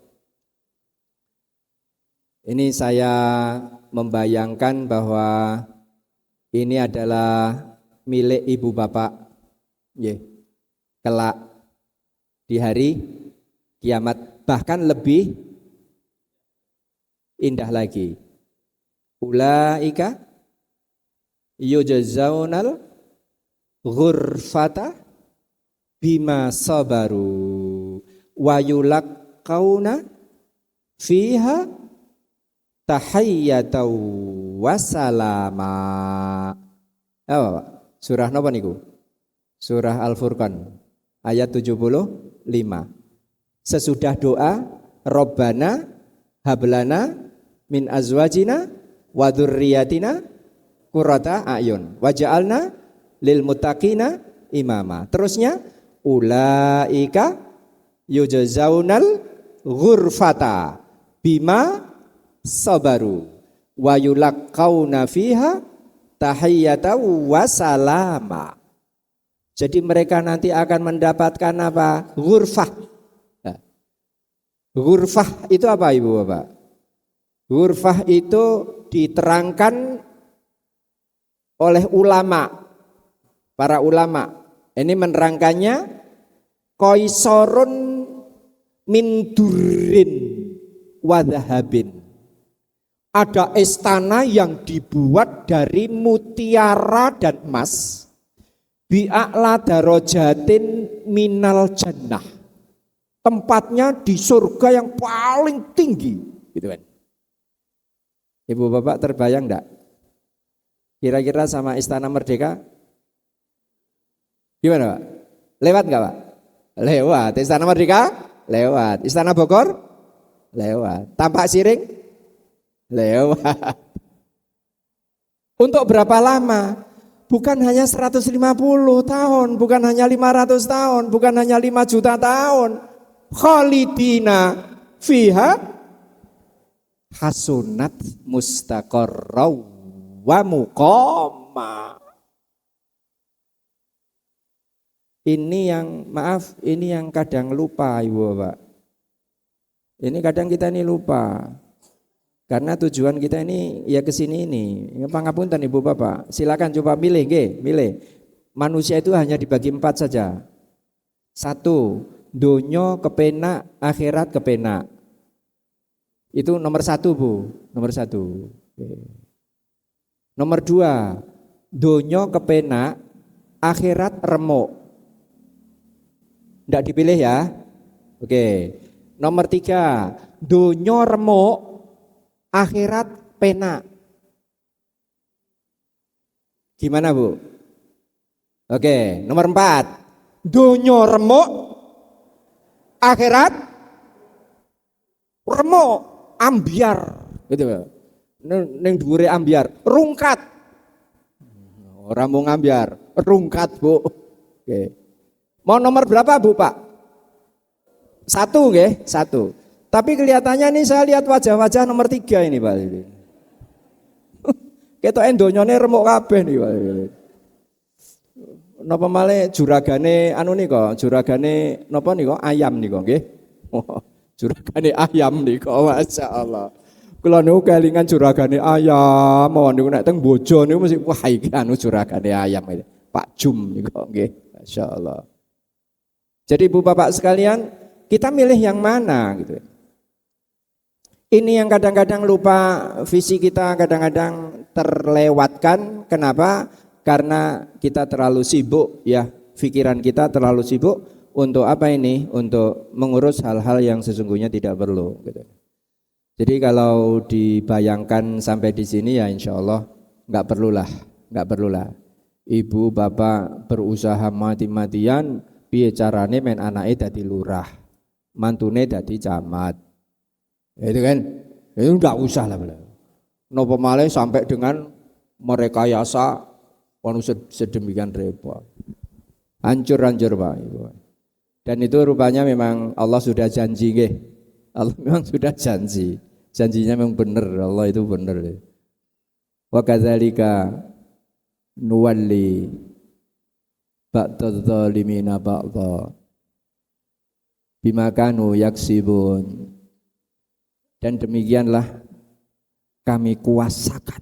Ini saya membayangkan bahwa ini adalah milik ibu bapak, kelak di hari kiamat, bahkan lebih indah lagi. Ulaika yujzaunal ghurfata bima sabaru wa yulaqauna fiha tahiyyatan wa salama. Apa Pak? Surah napa niku? Surah Al-Furqan ayat 75. Sesudah doa Rabbana hablana min azwajina wa dzurriyyatina qurrata a'yun waj'alna lil muttaqina imama. Terusnya ulaika yujzaunal ghurfata bima sabaru wa yulaqauna fiha tahiyyatan wa salama. Jadi mereka nanti akan mendapatkan apa? Ghurfah. Nah, ghurfah itu apa Ibu Bapak? Ghurfah itu diterangkan oleh ulama, para ulama. Ini menerangkannya Qaisarun min durrin wa dhahabin. Ada istana yang dibuat dari mutiara dan emas. Bi'a'la darajatin minal jannah. Tempatnya di surga yang paling tinggi, gitu kan. Ibu Bapak terbayang enggak? Kira-kira sama Istana Merdeka? Gimana Pak? Lewat enggak Pak? Lewat. Istana Merdeka? Lewat. Istana Bogor? Lewat. Tampak Siring? Lewat. Untuk berapa lama? Bukan hanya 150 tahun, bukan hanya 500 tahun, bukan hanya 5 juta tahun. Khalidina fiha hasunat mustaqarra wa muqama. Ini yang maaf, ini yang kadang lupa Ibu Bapak. Ini kadang kita ini lupa. Karena tujuan kita ini ya ke sini ini. Pangapunten Ibu Bapak. Silakan coba milih, nggih, milih. Manusia itu hanya dibagi 4 saja. 1, donya kepenak, akhirat kepenak. Itu nomor 1 Bu, nomor 1. Nomor 2, donya kepenak, akhirat remuk. Tidak dipilih ya. Oke. Nomor 3, donya remuk, akhirat penak. Gimana Bu? Oke, nomor 4. Donya remuk, akhirat remuk, ambiar. Gitu. Ning dhuwure ambiar, rungkat. Ora mung ambiar, rungkat Bu. Oke. Mau nomor berapa Bu Pak? 1 nggih, 1. Tapi kelihatannya nih saya lihat wajah-wajah nomor 3 ini Pak. Ketok endonyone remuk kabeh nih Pak. Napa malih juragane anu nika, juragane napa nika ayam nika nggih. Juragane ayam nika masyaallah. Kula niku kelingan juragane ayam, mawon niku nek teng Bojo niku mesti wah iki anu juragane ayam iki. Pak Jum nika nggih. Masyaallah. Jadi Ibu Bapak sekalian, kita milih yang mana gitu. Ini yang kadang-kadang lupa, visi kita kadang-kadang terlewatkan. Kenapa? Karena kita terlalu sibuk ya, pikiran kita terlalu sibuk untuk apa ini? Untuk mengurus hal-hal yang sesungguhnya tidak perlu gitu. Jadi kalau dibayangkan sampai di sini ya insya Allah nggak perlulah. Ibu bapak berusaha mati-matian, piye carane men anake dadi lurah, mantune dadi camat. Itu kan, itu enggak usah lah. Napa malih sampai dengan merekayasa sedemikian rupa. Hancur-hancur Pak Ibu. Dan itu rupanya memang Allah sudah janji nggih. Allah memang sudah janji. Janjinya memang benar, Allah itu benar. Wa kadzalika nuwalli ba'dadz zalimina ba'dha bima kanu yaksibun. Dan demikianlah kami kuasakan.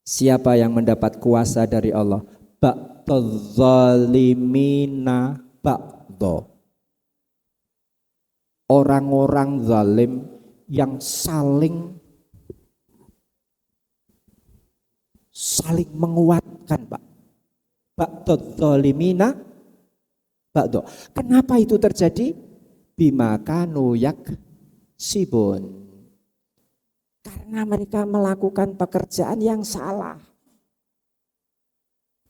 Siapa yang mendapat kuasa dari Allah? Ba'dadz zalimina ba'dha. Orang-orang zalim yang saling menguatkan Pak. Ba'dadz zalimina ba'da. Kenapa itu terjadi? Bima kanu yaksibun. Karena mereka melakukan pekerjaan yang salah.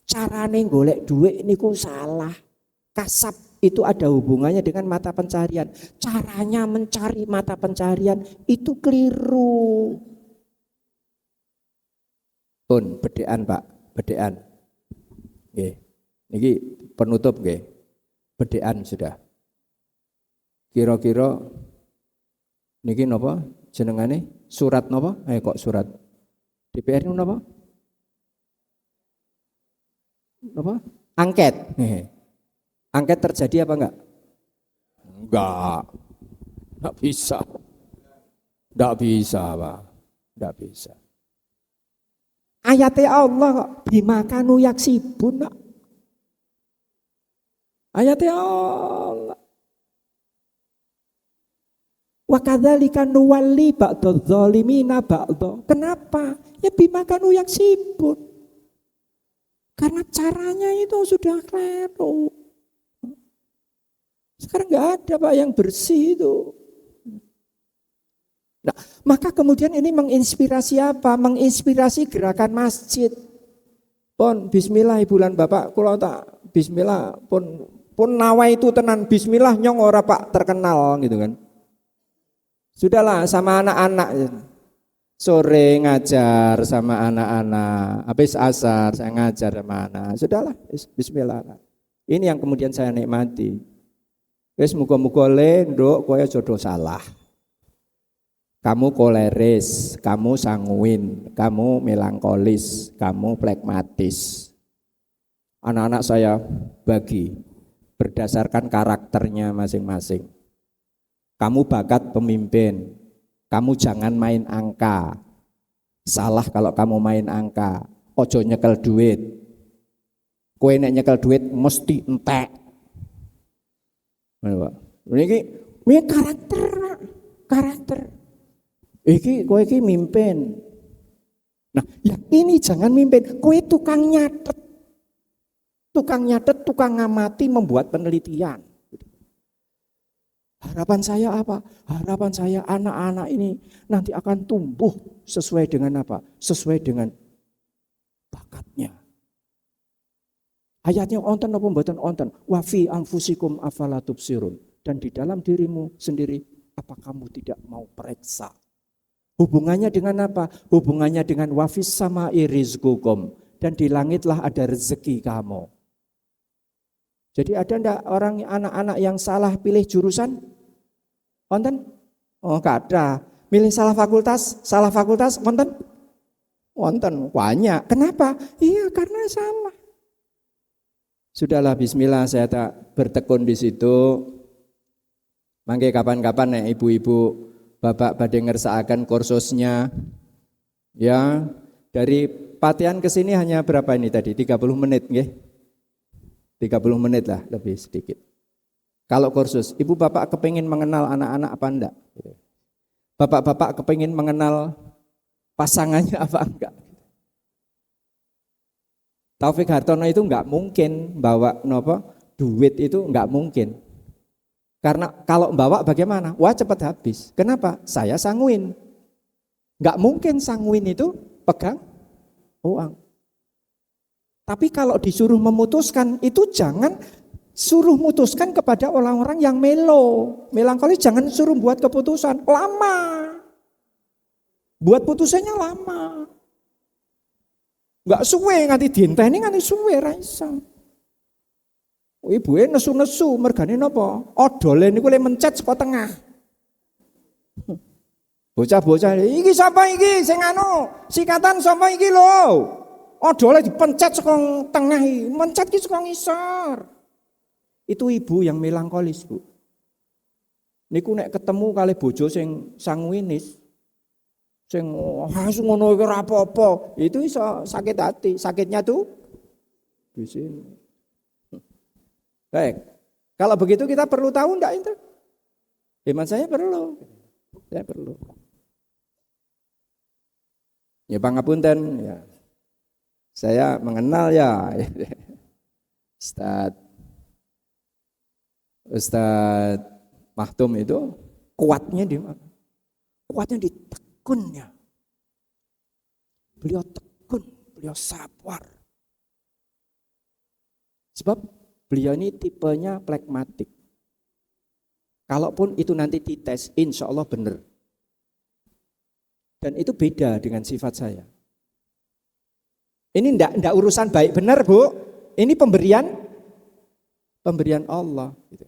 Carane golek duit niku salah. Kasab itu ada hubungannya dengan mata pencarian. Caranya mencari mata pencarian itu keliru. Pun bedean Pak, bedean. Nggih. Niki penutup nggih. Bedean sudah. Kira-kira niki napa jenengane? Surat napa? Kok surat? DPR niku napa? Apa? Angket. Angket terjadi apa enggak? Enggak bisa. Enggak bisa, Pak. Enggak bisa. Ayatnya Allah kok bima kanu yaksibun. Ayatnya Allah. Wa kadzalika nuwalli ba'dadz zalimina ba'dha. Kenapa? Ya bima kanu yaksibun. Karena caranya itu sudah keliru. Sekarang nggak ada Pak yang bersih itu. Nah, maka kemudian ini menginspirasi apa? Menginspirasi gerakan masjid. Pun bismillah bulan Bapak kula tak bismillah pun nawa itu tenan bismillah nyong ora Pak terkenal gitu kan. Sudahlah sama anak-anak. Sore ngajar sama anak-anak, habis asar saya ngajar sama anak. Sudahlah, bismillah. Ini yang kemudian saya nikmati. Wis muga-muga le nduk kowe jodoh salah. Kamu koleris, kamu sanguin, kamu melankolis, kamu plekmatis. Anak-anak saya bagi berdasarkan karakternya masing-masing. Kamu bakat pemimpin. Kamu jangan main angka. Salah kalau kamu main angka. Ojo nyekel duit. Kowe nek nyekel duit mesti entek. Ini karakter. Iki kowe iki mimpin. Nah, yang ini jangan mimpin. Kowe tukang nyatet. Tukang ngamati, membuat penelitian. Harapan saya apa? Harapan saya anak-anak ini nanti akan tumbuh sesuai dengan apa? Sesuai dengan bakatnya. Ayatnya onten apa mboten onten? Wa fi anfusikum afala tubsirun. Dan di dalam dirimu sendiri apa kamu tidak mau periksa? Hubungannya dengan apa? Hubungannya dengan wa fis sama'i rizqukum. Dan di langitlah ada rezeki kamu. Jadi ada enggak orang anak-anak yang salah pilih jurusan? Wonten? Oh, enggak ada. Milih salah fakultas, wonten? Wonten, banyak. Kenapa? Iya, karena salah. Sudahlah, bismillah, saya tak bertekun di situ. Mangke kapan-kapan nek ibu-ibu, bapak badhe ngersakaken kursusnya. Ya, dari Patian ke sini hanya berapa ini tadi? 30 menit nggih. 30 menit lah, lebih sedikit. Kalau kursus, ibu bapak kepingin mengenal anak-anak apa enggak? Bapak-bapak kepingin mengenal pasangannya apa enggak? Taufik Hartono itu enggak mungkin bawa duit itu enggak mungkin. Karena kalau bawa bagaimana? Wah cepat habis. Kenapa? Saya sanguin. Enggak mungkin sanguin itu pegang uang. Tapi kalau disuruh memutuskan itu jangan suruh memutuskan kepada orang-orang yang melankolis, jangan suruh buat keputusan lama. Buat putusannya lama. Enggak suwe nganti dienteni nganti suwe ra iso. Ibuke nesu-nesu mergane napa? Odole niku le mencet saka tengah. Bocah-bocah iki sapa iki sing anu sikatan sapa iki lho. Odole dipencet saka tengah iki, mencet ki saka ngisor. Itu ibu yang melankolis, Bu. Niku nek ketemu kali bojo sing sanguinis, sing hasu ngono iki ora apa-apa, itu iso sakit hati. Sakitnya tuh di sini. Baik. Kalau begitu kita perlu tahu enggak itu? Hemat saya perlu. Saya perlu. Ya pangapunten ya. Saya mengenal ya. Ustaz. Ustadz Mahtum itu kuatnya di mana? Kuatnya di tekunnya. Beliau tekun, beliau sabar. Sebab beliau ini tipenya pragmatik. Kalaupun itu nanti dites, insya Allah benar. Dan itu beda dengan sifat saya. Ini enggak urusan baik benar, Bu. Ini pemberian Allah. Gitu.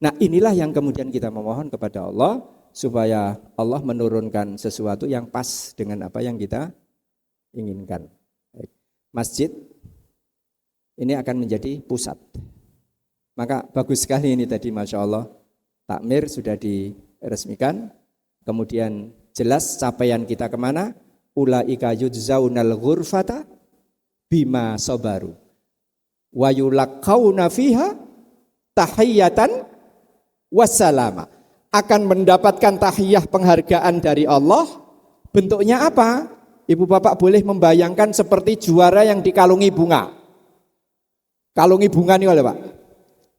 Nah, inilah yang kemudian kita memohon kepada Allah supaya Allah menurunkan sesuatu yang pas dengan apa yang kita inginkan. Masjid ini akan menjadi pusat. Maka bagus sekali ini tadi, Masya Allah, takmir sudah diresmikan, kemudian jelas capaian kita kemana, ulaika yujzaunal ghurfata bima sabaru wa yulaqauna fiha tahiyatan wassalama, akan mendapatkan tahiyah penghargaan dari Allah. Bentuknya apa? Ibu bapak boleh membayangkan seperti juara yang dikalungi bunga. Kalungi bunga nih oleh Pak.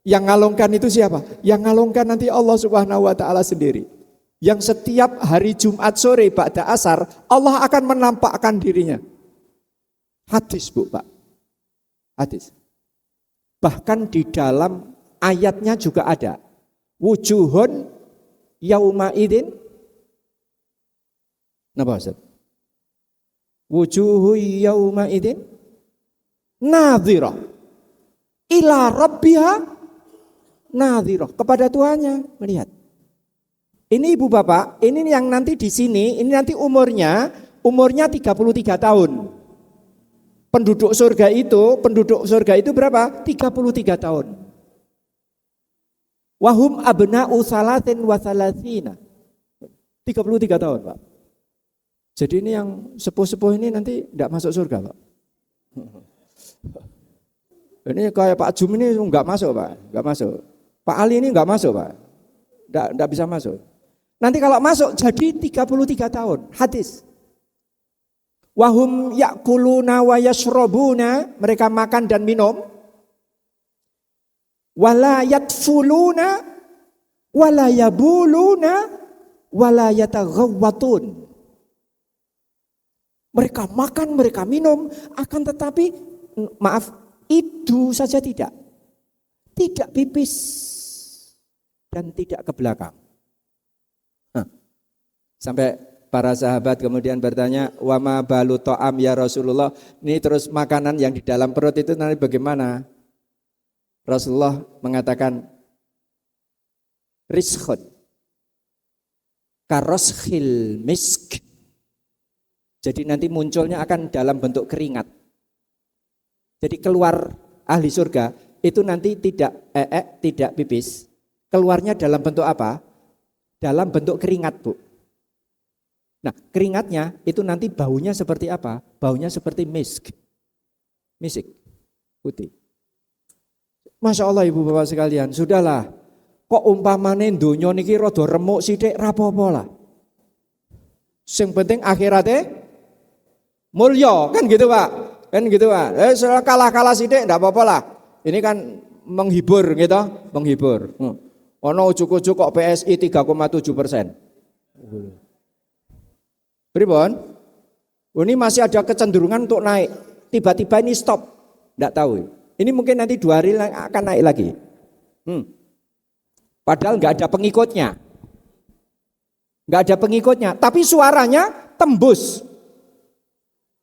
Yang ngalungkan itu siapa? Yang ngalungkan nanti Allah Subhanahu wa taala sendiri. Yang setiap hari Jumat sore ba'da asar Allah akan menampakkan dirinya. Hadis, Bu, Pak. Hadis. Bahkan di dalam ayatnya juga ada. Wujuhun yauma idin. Napa Ustaz? Wujuhu yauma idin nadhirah ila rabbiha nadhirah, kepada Tuhannya melihat. Ini Ibu Bapak, ini yang nanti di sini, ini nanti umurnya 33 tahun. Penduduk surga itu berapa? 33 tahun. Wahum abna'u salatin wa salatina. 33 tahun, Pak. Jadi ini yang sepuh-sepuh ini nanti tidak masuk surga, Pak. Ini kayak Pak Jum ini enggak masuk, Pak. Enggak masuk. Pak Ali ini enggak masuk, Pak. Enggak bisa masuk. Nanti kalau masuk jadi 33 tahun. Hadis. Wahum yakuluna wa yashrabuna, mereka makan dan minum. Wala yatfuluna wala yabuluna wala yataghawwatun. Mereka makan, mereka minum, akan tetapi maaf, itu saja tidak. Tidak pipis dan tidak ke belakang. Sampai para sahabat kemudian bertanya, wama balu to'am ya Rasulullah. Ini terus makanan yang di dalam perut itu nanti bagaimana? Rasulullah mengatakan, rizkhun karoskhil misk. Jadi nanti munculnya akan dalam bentuk keringat. Jadi keluar ahli surga itu nanti tidak pipis. Keluarnya dalam bentuk apa? Dalam bentuk keringat, Bu. Nah, keringatnya itu nanti baunya seperti apa? Baunya seperti misk. Misik, putih. Masya Allah Ibu Bapak sekalian, sudahlah. Kok umpamane donya niki rada remuk sithik ra apa-apa lah. Sing penting akhiratnya mulya, kan gitu Pak. Kan gitu Pak. Kalah-kalah sithik enggak apa-apa lah. Ini kan menghibur gitu, menghibur. Ono ujuk-ujuk kok PSI 3,7%. Pripun? Ini masih ada kecenderungan untuk naik. Tiba-tiba ini stop. Enggak tahu. Ini mungkin nanti 2 hari akan naik lagi. Padahal enggak ada pengikutnya. Enggak ada pengikutnya, tapi suaranya tembus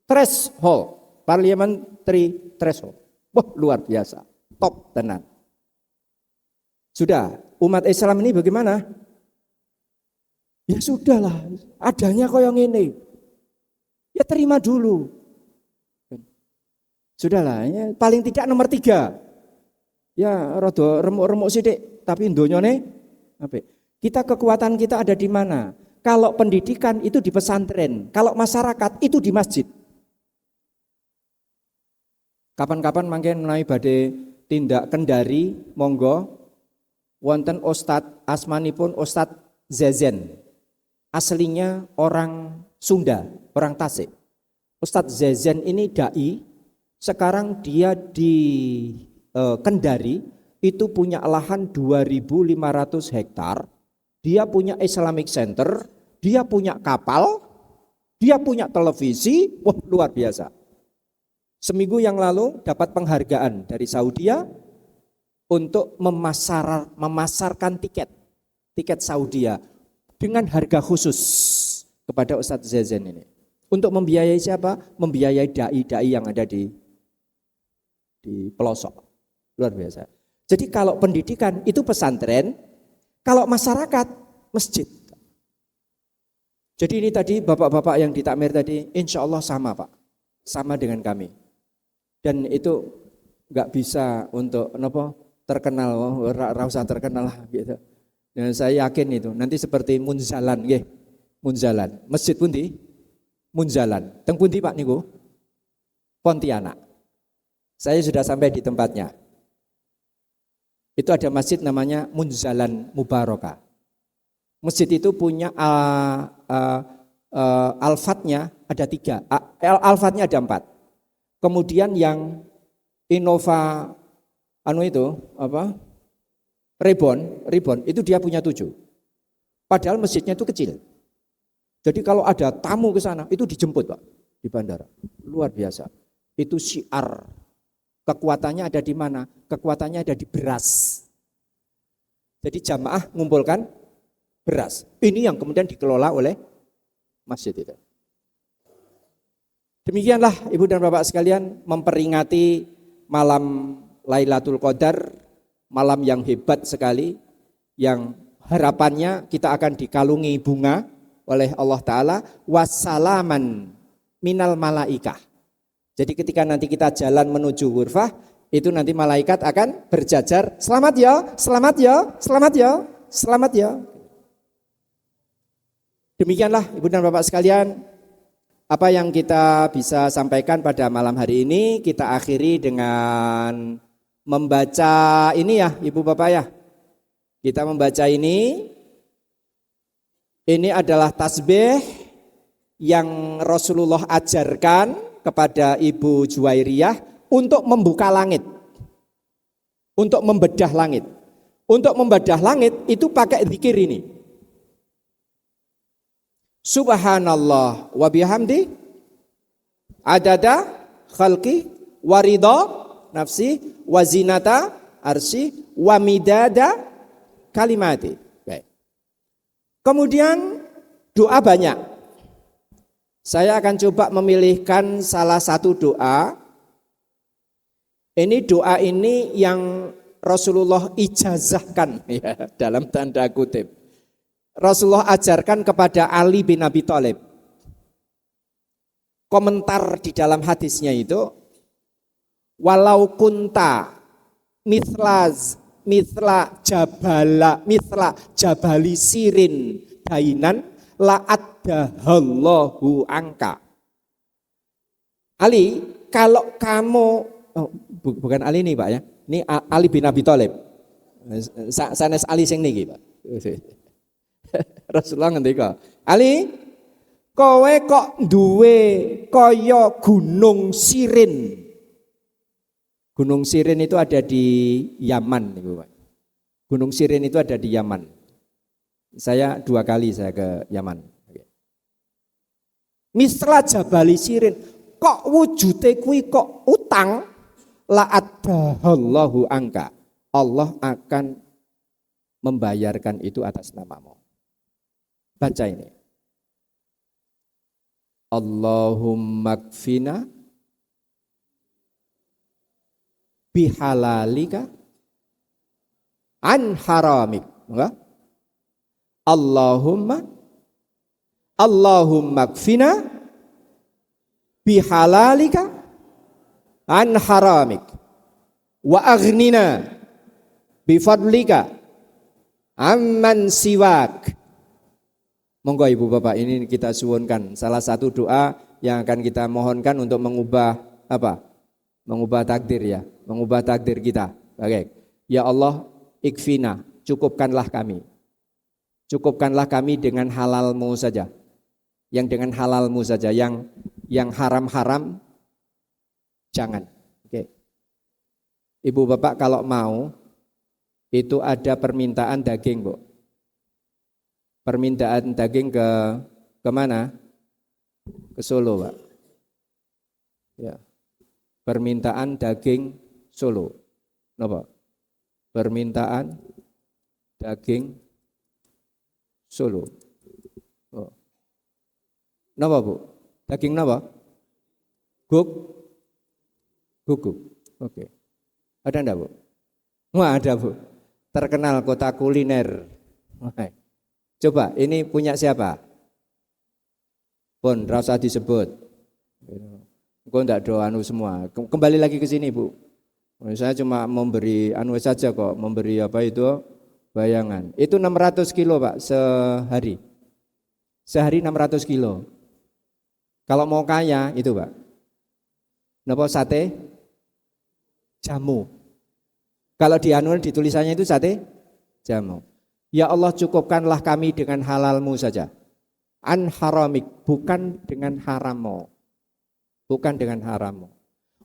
threshold, parliamentary threshold. Wah, luar biasa. Top tenan. Sudah, umat Islam ini bagaimana? Ya sudahlah, adanya kok yang ini. Ya terima dulu. Sudahlah, ya, paling tidak nomor 3. Ya rada remuk-remuk sithik, tapi ndonyane apik. Kita kekuatan kita ada di mana? Kalau pendidikan itu di pesantren, kalau masyarakat itu di masjid. Kapan-kapan mangken menawi badhe tindak kendari, monggo. Wonten Ustadz asmanipun Ustadz Zezen. Aslinya orang Sunda, orang Tasik. Ustadz Zezen ini dai, sekarang dia di Kendari itu punya lahan 2.500 hektar, dia punya Islamic Center, dia punya kapal, dia punya televisi, wah luar biasa. Seminggu yang lalu dapat penghargaan dari Saudi untuk memasarkan tiket Saudi dengan harga khusus kepada Ustadz Zazen ini. Untuk membiayai siapa? Membiayai dai-dai yang ada di pelosok. Luar biasa. Jadi kalau pendidikan itu pesantren, kalau masyarakat masjid. Jadi ini tadi bapak-bapak yang ditakmir tadi, insya Allah sama Pak, sama dengan kami. Dan itu nggak bisa untuk terkenal, usah terkenal lah gitu. Dan saya yakin itu nanti seperti Munzalan, Munzalan, masjid pundi, Munzalan, teng pundi Pak niku, Pontianak. Saya sudah sampai di tempatnya. Itu ada masjid namanya Munzalan Mubarakah. Masjid itu punya alfatnya ada 3, alfatnya ada 4. Kemudian yang Innova Reborn itu dia punya 7. Padahal masjidnya itu kecil. Jadi kalau ada tamu ke sana itu dijemput Pak di bandara. Luar biasa. Itu syiar. Kekuatannya ada di mana? Kekuatannya ada di beras. Jadi jamaah mengumpulkan beras. Ini yang kemudian dikelola oleh masjid itu. Demikianlah Ibu dan Bapak sekalian memperingati malam Lailatul Qadar, malam yang hebat sekali, yang harapannya kita akan dikalungi bunga oleh Allah Ta'ala, wassalaman minal malaikah. Jadi ketika nanti kita jalan menuju ghurfah, itu nanti malaikat akan berjajar, selamat ya, selamat ya, selamat ya, selamat ya. Demikianlah Ibu dan Bapak sekalian, apa yang kita bisa sampaikan pada malam hari ini. Kita akhiri dengan membaca ini ya Ibu Bapak ya. Kita membaca ini adalah tasbih yang Rasulullah ajarkan kepada Ibu Juwairiyah untuk membuka langit, untuk membedah langit. Untuk membedah langit itu pakai zikir ini. Subhanallah wa bihamdi adada khalqi waridha nafsi wa zinata arsy wa midada kalimati. Baik. Kemudian doa banyak. Saya akan coba memilihkan salah satu doa. Ini doa ini yang Rasulullah ijazahkan ya, dalam tanda kutip. Rasulullah ajarkan kepada Ali bin Abi Thalib. Komentar di dalam hadisnya itu, walau kunta mithla jabali sirin dainan la'addahallahu angka. Ali, kalau kamu bukan Ali nih Pak ya. Ini Ali bin Abi Thalib. Sanes Ali sing niki Pak. Rasulullah ngendika, Ali, kowe kok duwe kaya gunung Sirin. Gunung Sirin itu ada di Yaman, Ibu Pak. Gunung Sirin itu ada di Yaman. Saya 2 kali saya ke Yaman. Misla Jabali Sirin, kok wujute kuwi kok utang, la'addahallahu angka. Allah akan membayarkan itu atas namamu. Baca ini. Allahumma kfina bihalalika an haramik. Enggak? Allahumma kfina bihalalika an haramik wa aghnina bifadlika amman siwak. Monggo Ibu Bapak, ini kita suwunkan salah satu doa yang akan kita mohonkan untuk mengubah apa? Mengubah takdir ya, mengubah takdir kita. Oke. Ya Allah, ikfina, cukupkanlah kami. Cukupkanlah kami dengan halalmu saja. Yang dengan halalmu saja, yang haram-haram jangan. Oke. Ibu Bapak kalau mau itu ada permintaan daging, Bu. Permintaan daging ke mana? Ke Solo, Pak. Ya. Permintaan daging Solo. Napa? Permintaan daging Solo. Oh. Napa, Bu? Daging napa? Guguk. Oke. Ada enggak, Bu? Wah, ada, Bu. Terkenal kota kuliner. Coba, ini punya siapa? Pun, rasa disebut. Kok enggak do anu semua. Kembali lagi ke sini, Bu. Saya cuma memberi anu saja kok, memberi apa itu bayangan. Itu 600 kilo, Pak, sehari. Sehari 600 kilo. Kalau mau kaya itu, Pak. Napa sate? Jamu. Kalau di anu di tulisannya itu sate jamu. Ya Allah, cukupkanlah kami dengan halalmu saja. An haramik, bukan dengan haramu. Bukan dengan haramu.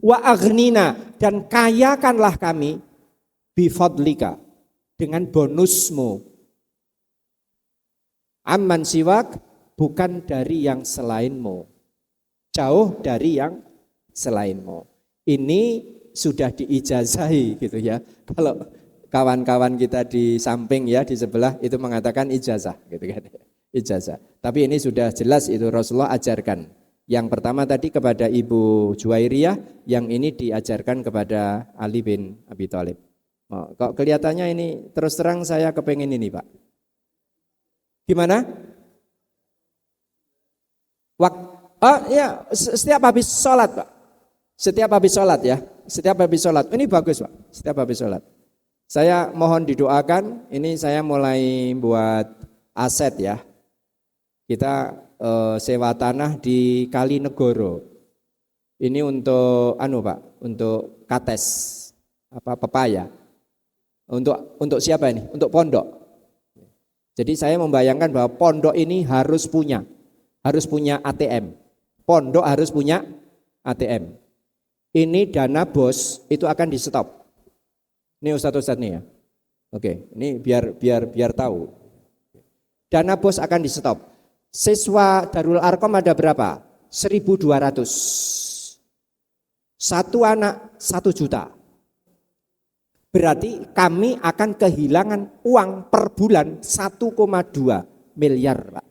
Wa aghnina, dan kayakanlah kami bifadlika, dengan bonusmu. Amman siwak, bukan dari yang selainmu. Jauh dari yang selainmu. Ini sudah diijazahi gitu ya. Kalau kawan-kawan kita di samping ya, di sebelah itu mengatakan ijazah gitu kan. Ijazah. Tapi ini sudah jelas itu Rasulullah ajarkan. Yang pertama tadi kepada Ibu Juwairiyah, yang ini diajarkan kepada Ali bin Abi Thalib. Oh, kok kelihatannya ini terus terang saya kepengen ini, Pak. Gimana? Ya, setiap habis sholat, Pak. Setiap habis sholat ya. Setiap habis sholat. Ini bagus, Pak. Setiap habis sholat. Saya mohon didoakan. Ini saya mulai buat aset ya. Kita sewa tanah di Kalinegoro. Ini untuk Pak, untuk kates pepaya. Untuk siapa ini? Untuk pondok. Jadi saya membayangkan bahwa pondok ini harus punya ATM. Pondok harus punya ATM. Ini dana bos itu akan di stop. Ini Ustadz nih ya. Oke, ini biar tahu. Dana bos akan di stop. Siswa Darul Arkom ada berapa? 1.200. Satu anak 1 juta. Berarti kami akan kehilangan uang per bulan 1,2 miliar, Pak.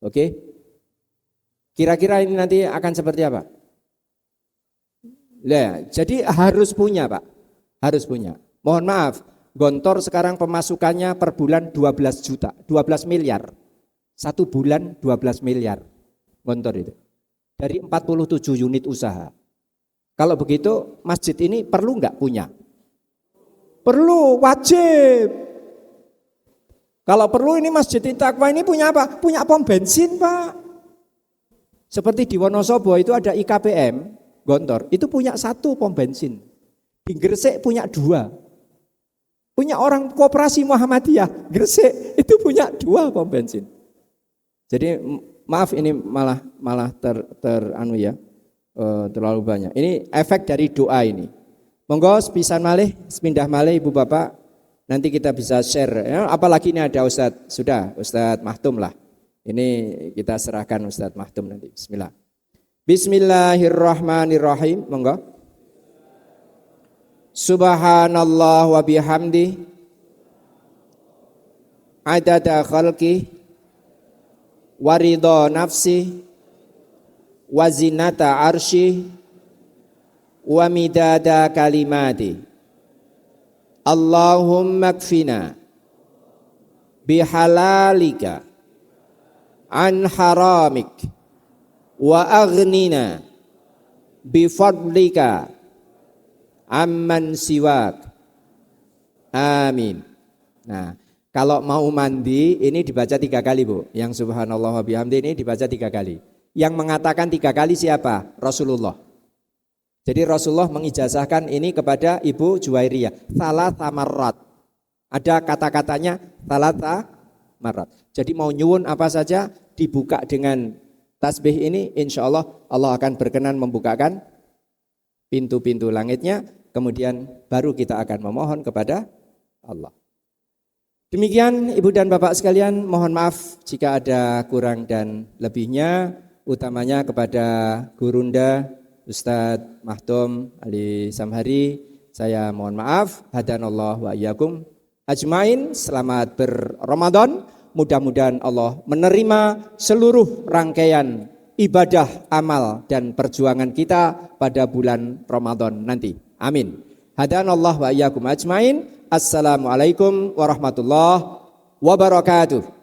Oke. Kira-kira ini nanti akan seperti apa? Nah, jadi harus punya, Pak. Harus punya. Mohon maaf, Gontor sekarang pemasukannya per bulan 12 juta, 12 miliar. 1 bulan 12 miliar. Gontor itu. Dari 47 unit usaha. Kalau begitu, masjid ini perlu enggak punya? Perlu, wajib. Kalau perlu ini Masjid Taqwa ini punya apa? Punya pom bensin, Pak. Seperti di Wonosobo itu ada IKPM, Gontor, itu punya 1 pom bensin. Di Gresik punya 2. Punya orang Koperasi Muhammadiyah, Gresik itu punya 2 pom bensin. Jadi maaf ini malah terlalu banyak. Ini efek dari doa ini. Monggo sepisan malih, sepindah malih Ibu Bapak, nanti kita bisa share. Ya, apalagi ini ada Ustadz, sudah Ustadz Mahtum lah. Ini kita serahkan Ustadz Mahtum nanti. Bismillah. Bismillahirrahmanirrahim. Monggo. Subhanallah wa bihamdi adada khalqi wa ridha nafsi wa zinata arsy wa midada kalimati. Allahumma kfina bihalalika an haramik wa aghnina bifadlika amman siwak. Amin. Nah, kalau mau mandi ini dibaca 3 kali, Bu. Yang subhanallah wa bihamdi ini dibaca 3 kali. Yang mengatakan 3 kali siapa? Rasulullah. Jadi Rasulullah mengijazahkan ini kepada Ibu Juwairiyah. Thalatha marrat. Ada kata-katanya thalatha marrat. Jadi mau nyuwun apa saja dibuka dengan tasbih ini, insya Allah Allah akan berkenan membukakan pintu-pintu langitnya. Kemudian baru kita akan memohon kepada Allah. Demikian Ibu dan Bapak sekalian, mohon maaf jika ada kurang dan lebihnya, utamanya kepada Gurunda Ustadz Mahdum Ali Samhari. Saya mohon maaf. Hadanallah wa iyyakum ajmain. Selamat berRamadan. Mudah-mudahan Allah menerima seluruh rangkaian ibadah, amal dan perjuangan kita pada bulan Ramadan nanti. Amin. Hadanallah wa iyyakum ajmain. Assalamualaikum warahmatullahi wabarakatuh.